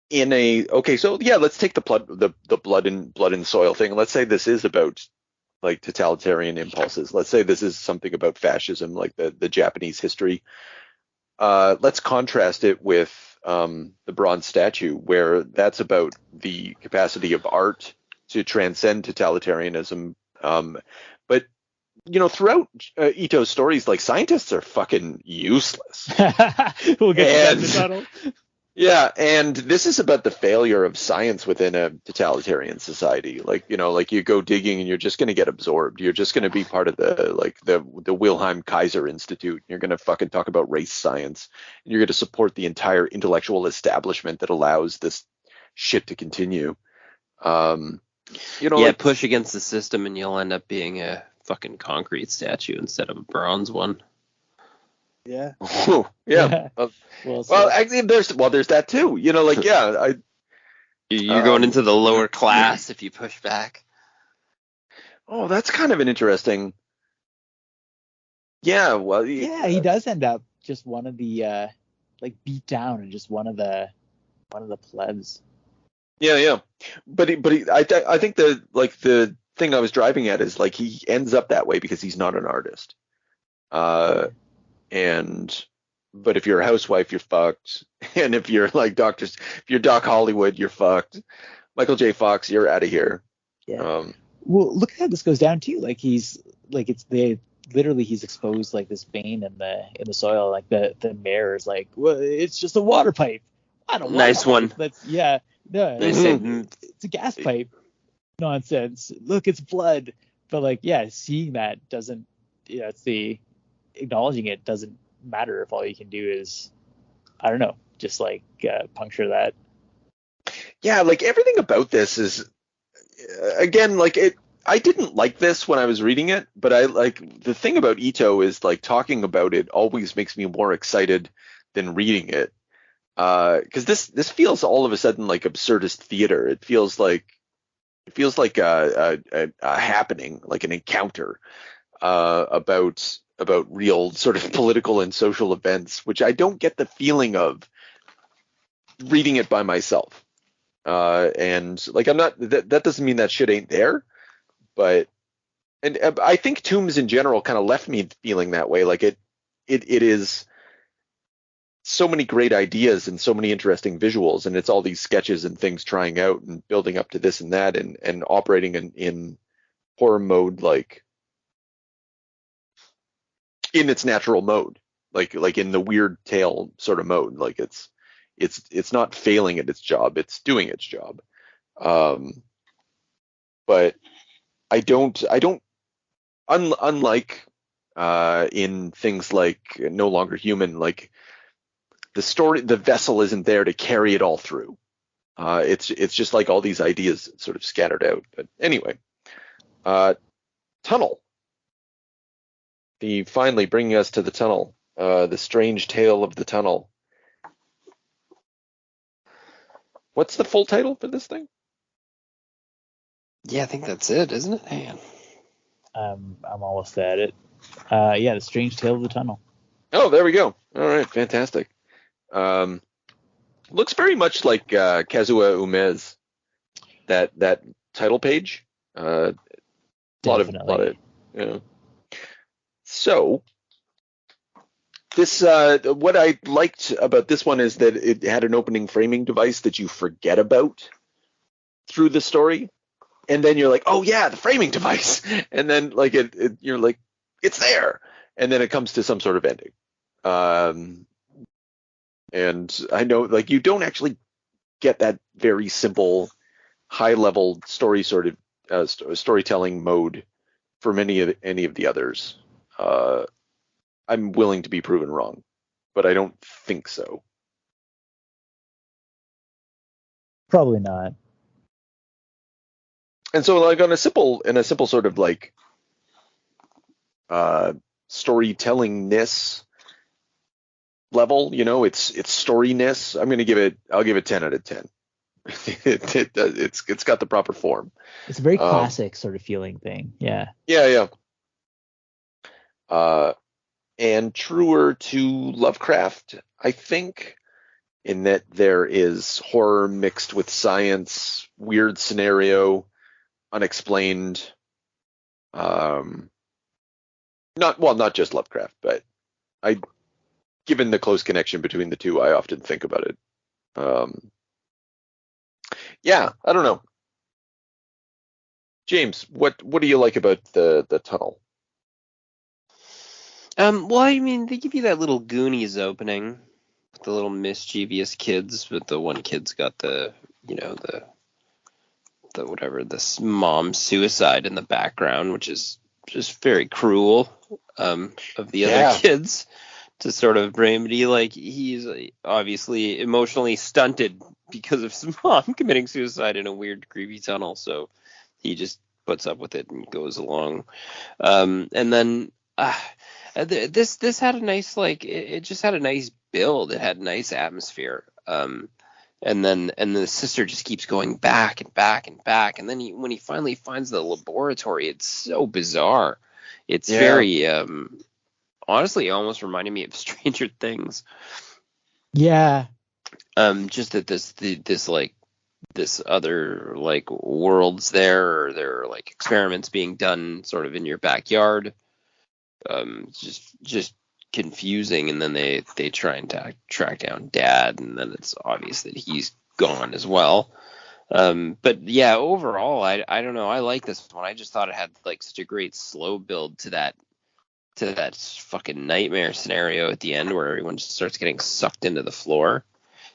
in a so yeah, let's take the blood and soil thing. Let's say this is about like totalitarian impulses. Let's say this is something about fascism, like the Japanese history. Let's contrast it with the bronze statue, where that's about the capacity of art to transcend totalitarianism. But throughout Ito's stories, like scientists are fucking useless. We'll get to that in the tunnel. Yeah, and this is about the failure of science within a totalitarian society. Like you go digging and you're just going to get absorbed. You're just going to be part of the Wilhelm Kaiser Institute. You're going to fucking talk about race science. And you're going to support the entire intellectual establishment that allows this shit to continue. Push against the system and you'll end up being a fucking concrete statue instead of a bronze one. Yeah. Oh, yeah. Well, actually, there's that too. You're going into the lower class if you push back. Oh, that's kind of an interesting. Yeah. Well. Yeah, he does end up just one of the beat down and just one of the plebs. Yeah. But I think the thing I was driving at is like he ends up that way because he's not an artist. But if you're a housewife, you're fucked. And if you're like if you're Doc Hollywood, you're fucked. Michael J. Fox, you're out of here. Yeah. Well, look at how this goes down too. Like he's exposed like this vein in the soil. Like the mayor is like, well, it's just a water pipe. I don't. Nice one. That's yeah. No, it's a gas pipe. Nonsense. Look, it's blood. But like, yeah, seeing that doesn't. It's the acknowledging it doesn't matter if all you can do is, I don't know, just like puncture that. Yeah, like everything about this is, again, like I didn't like this when I was reading it, but I like the thing about Ito is like talking about it always makes me more excited than reading it, because this feels all of a sudden like absurdist theater. It feels like a happening, like an encounter about real sort of political and social events, which I don't get the feeling of reading it by myself. And like I'm not that doesn't mean that shit ain't there, but I think Tombs in general kind of left me feeling that way. Like it is so many great ideas and so many interesting visuals, and it's all these sketches and things trying out and building up to this and that and operating in horror mode, like in its natural mode, like in the weird tale sort of mode. Like it's not failing at its job, it's doing its job. But I don't unlike in things like No Longer Human, like the vessel isn't there to carry it all through. It's just like all these ideas sort of scattered out. But anyway, Tunnel. Finally bringing us to the tunnel, the strange tale of the tunnel. What's the full title for this thing? Yeah, I think that's it, isn't it? Man. I'm almost at it. The strange tale of the tunnel. Oh, there we go. All right, fantastic. Looks very much like Kazuo Umez. That title page. A lot of So this what I liked about this one is that it had an opening framing device that you forget about through the story, and then you're like, oh yeah, the framing device, and then like you're like, it's there, and then it comes to some sort of ending. And I know like you don't actually get that very simple high level storytelling mode for any of the others. I'm willing to be proven wrong, but I don't think so. Probably not. And so, like, in a simple sort of like storytellingness level, it's storyness. I'll give it 10 out of 10. It's got the proper form. It's a very classic sort of feeling thing. Yeah. Yeah. And truer to Lovecraft, I think, in that there is horror mixed with science, weird scenario, unexplained. Not just Lovecraft, but given the close connection between the two, I often think about it. Yeah, I don't know. James, what do you like about the tunnel? Well, I mean, they give you that little Goonies opening with the little mischievous kids, but the one kid's got the whatever, this mom suicide in the background, which is just very cruel of the other kids to sort of blame it. Like, he's obviously emotionally stunted because of his mom committing suicide in a weird, creepy tunnel, so he just puts up with it and goes along. And then this had a nice, like, it just had a nice build. It had a nice atmosphere. And the sister just keeps going back and back and back. And then when he finally finds the laboratory, it's so bizarre. It's very, honestly, almost reminded me of Stranger Things. Yeah. Just that this other, like, worlds there, or there are, like, experiments being done sort of in your backyard. Just confusing, and then they try and track down Dad, and then it's obvious that he's gone as well. But yeah, overall, I don't know. I like this one. I just thought it had, like, such a great slow build to that fucking nightmare scenario at the end where everyone just starts getting sucked into the floor.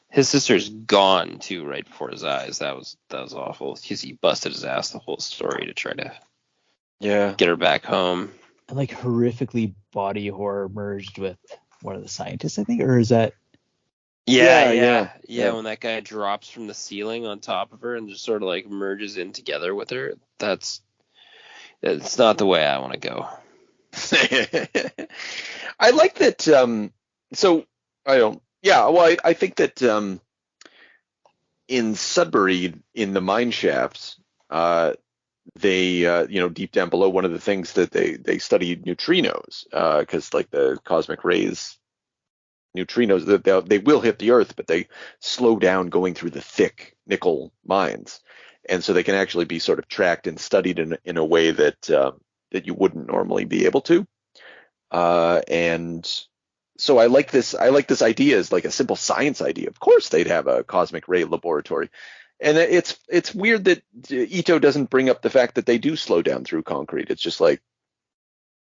His sister's gone too right before his eyes. That was awful, because he busted his ass the whole story to try to get her back home. And, like, horrifically body horror merged with one of the scientists, I think, or is that? Yeah. When that guy drops from the ceiling on top of her and just sort of, like, merges in together with her, it's not the way I want to go. I like that. So I don't. Yeah, well, I think that in Sudbury, in the mine shafts, they deep down below, one of the things that they studied neutrinos, because, like, the cosmic rays, neutrinos, that they will hit the Earth, but they slow down going through the thick nickel mines, and so they can actually be sort of tracked and studied in a way that you wouldn't normally be able to. And so I like this idea as, like, a simple science idea. Of course they'd have a cosmic ray laboratory. And it's weird that Ito doesn't bring up the fact that they do slow down through concrete. It's just like,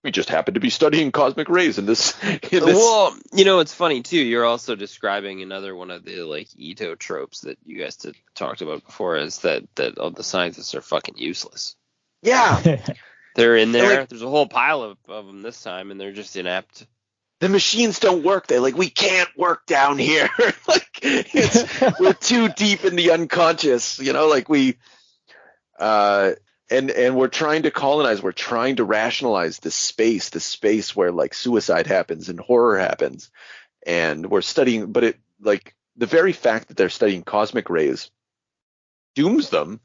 we just happen to be studying cosmic rays in this. Well, it's funny too. You're also describing another one of the, like, Ito tropes that you guys had talked about before, is that all the scientists are fucking useless. Yeah. They're in there. Like, there's a whole pile of them this time, and they're just inept. The machines don't work. They're like, we can't work down here. Like, we're too deep in the unconscious, like we, and we're trying to colonize. We're trying to rationalize the space where, like, suicide happens and horror happens. And we're studying, but the very fact that they're studying cosmic rays dooms them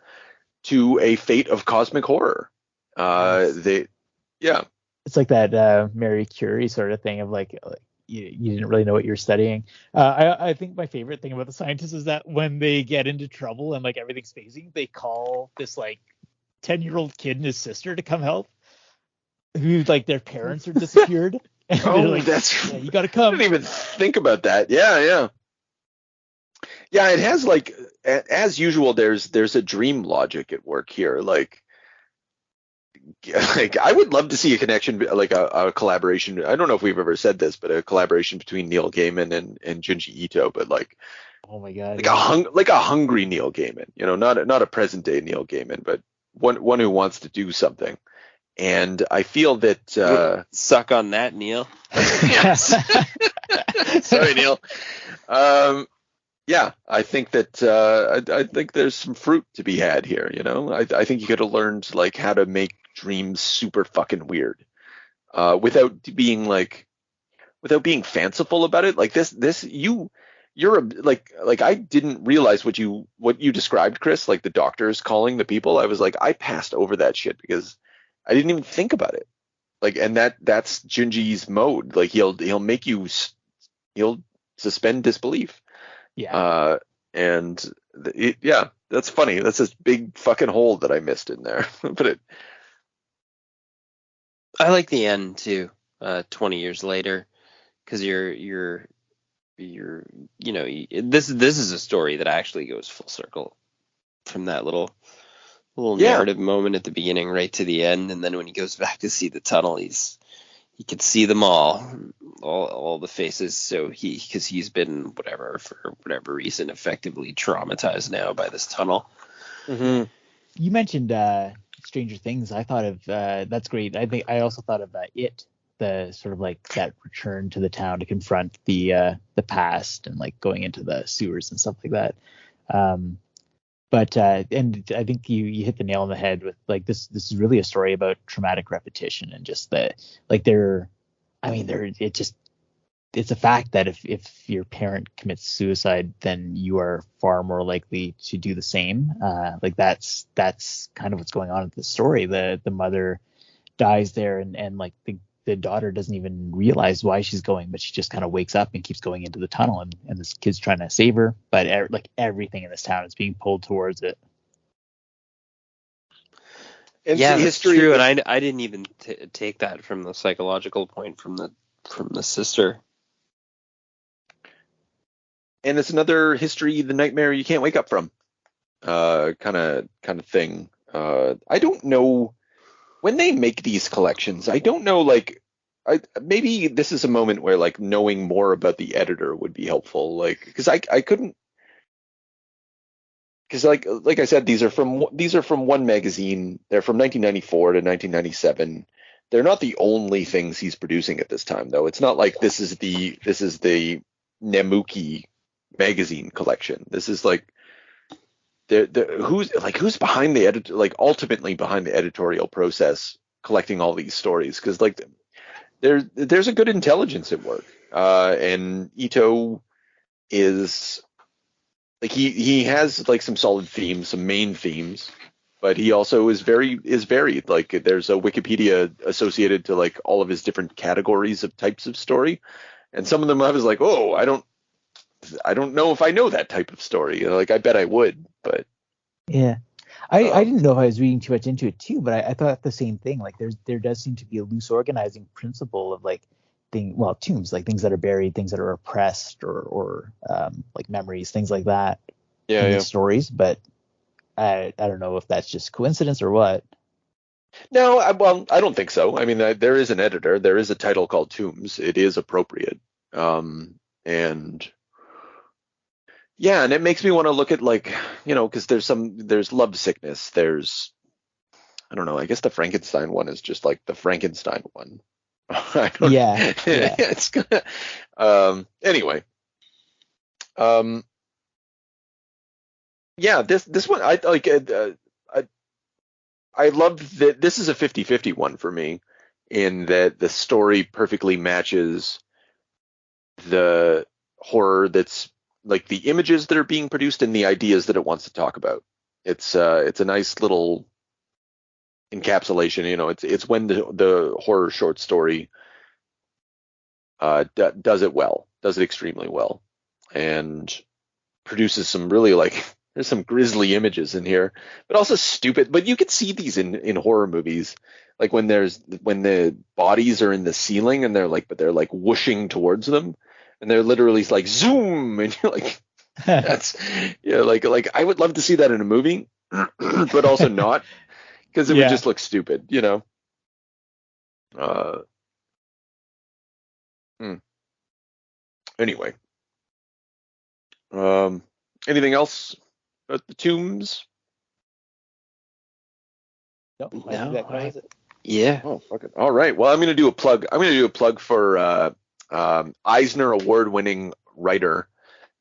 to a fate of cosmic horror. It's like that Marie Curie sort of thing of, like you didn't really know what you're studying. I think my favorite thing about the scientists is that when they get into trouble and, like, everything's phasing, they call this, like, 10-year-old kid and his sister to come help, who, like, their parents are disappeared. Oh, like, that's you got to come. I didn't even think about that. Yeah. It has, like, as usual, there's a dream logic at work here. Like, I would love to see a connection, like a collaboration. I don't know if we've ever said this, but a collaboration between Neil Gaiman and Junji Ito, but, like, oh my god, like a hungry Neil Gaiman, not a present day Neil Gaiman, but one who wants to do something. And I feel that suck on that, Neil. Yes. Sorry, Neil. Yeah, I think that I think there's some fruit to be had here. I think you could have learned like how to make dreams super fucking weird, without being like without being fanciful about it. Like you're like I didn't realize what you described, Chris. Like the doctors calling the people. I was like, I passed over that shit because I didn't even think about it. Like, and that's Junji's mode. Like he'll make you he'll suspend disbelief. Yeah. And yeah, that's funny. That's this big fucking hole that I missed in there. But I like the end too. 20 years later, because you're this is a story that actually goes full circle from that little yeah, narrative moment at the beginning right to the end, and then when he goes back to see the tunnel, he can see them all the faces. So because he's been for whatever reason effectively traumatized now by this tunnel. mm-hmm. You mentioned Stranger Things. I thought of that's great. I think I also thought of It, the sort of like that return to the town to confront the past and like going into the sewers and stuff like that. But and I think you hit the nail on the head with like this is really a story about traumatic repetition and just it's a fact that if your parent commits suicide, then you are far more likely to do the same. Like that's kind of what's going on in the story. The mother dies there, and like the daughter doesn't even realize why she's going, but she just kind of wakes up and keeps going into the tunnel, and this kid's trying to save her, but like everything in this town is being pulled towards it. And Yeah, that's history, true. And I didn't even take that from the psychological point from the sister. and it's another history, the nightmare you can't wake up from, kind of thing. I don't know when they make these collections. I don't know, like, maybe this is a moment where like knowing more about the editor would be helpful. Like, because I couldn't, because like I said, these are from one magazine. They're from 1994 to 1997. They're not the only things he's producing at this time, though. It's not like this is the Nemuki magazine collection. This is like who's behind the edit, like ultimately behind the editorial process, collecting all these stories, because like there's a good intelligence at work, and Ito is like he has like some solid themes, some main themes, but he also is varied. Like there's a Wikipedia associated to like all of his different categories of types of story, and some of them I was like, oh, I don't know if I know that type of story. Like I bet I would, but Yeah. I didn't know if I was reading too much into it too, but I thought the same thing. Like there does seem to be a loose organizing principle of like tombs, like things that are buried, things that are oppressed, or like memories, things like that in these stories. But I don't know if that's just coincidence or what. No, I don't think so. I mean, there is an editor. There is a title called Tombs. It is appropriate. And yeah, and it makes me want to look at like, because there's Love Sickness. There's, I don't know. I guess the Frankenstein one is just like the Frankenstein one. I don't. Yeah. It's gonna. Anyway. Yeah. This one I like. I love that this is a 50-50 one for me, in that the story perfectly matches the horror that's like the images that are being produced and the ideas that it wants to talk about. It's a nice little encapsulation. It's when the horror short story does it extremely well, and produces some really like, there's some grisly images in here, but also stupid. But you could see these in horror movies, like when the bodies are in the ceiling and they're like whooshing towards them, and they're literally like zoom, and you're like, that's like I would love to see that in a movie, but also not, because it would just look stupid. Anyway, anything else about the tombs? No, I think that covers it. Yeah. Oh, fuck it. All right. Well, I'm going to do a plug for Eisner Award-winning writer,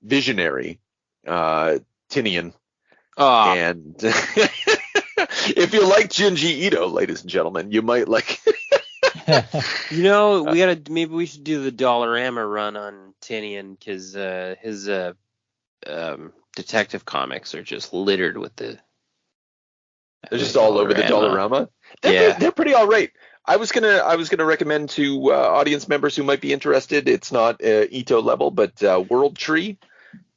visionary Tinian. Oh, And if you like Junji Ito, ladies and gentlemen, you might like. maybe we should do the Dollarama run on Tinian, because his detective comics are just littered with the. They're just all over the Dollarama. They're pretty all right. I was gonna recommend to audience members who might be interested. It's not Ito level, but World Tree.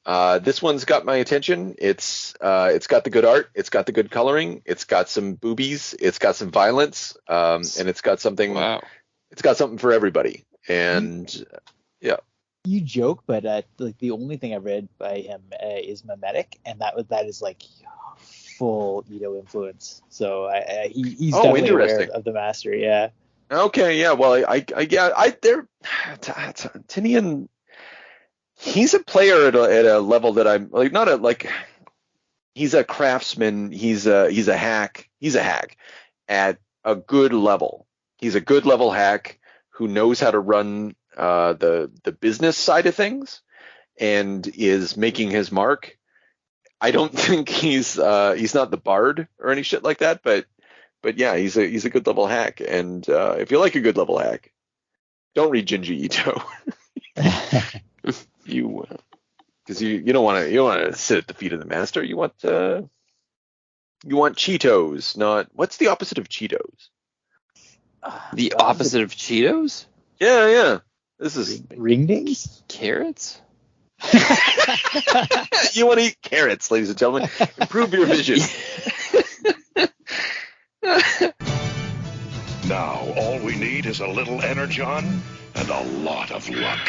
This one's got my attention. It's got the good art. It's got the good coloring. It's got some boobies. It's got some violence. And it's got something. Wow. It's got something for everybody. And yeah. You joke, but like the only thing I've read by him is Memetic, and that is like full Ito influence. So he's definitely aware of the master. Yeah. Okay. Yeah. Well, Tinian. He's a player at a level that I'm like, not a like. He's a craftsman. He's a hack. He's a hack at a good level. He's a good level hack who knows how to run the business side of things and is making his mark. I don't think he's not the bard or any shit like that, but yeah, he's a good level hack. And if you like a good level hack, don't read Junji Ito. Because you don't want to sit at the feet of the master. You want Cheetos, not what's the opposite of Cheetos? The opposite of Cheetos? Yeah. This is ringdings? Carrots? You want to eat carrots, ladies and gentlemen. Improve your vision. Now, all we need is a little energon and a lot of luck.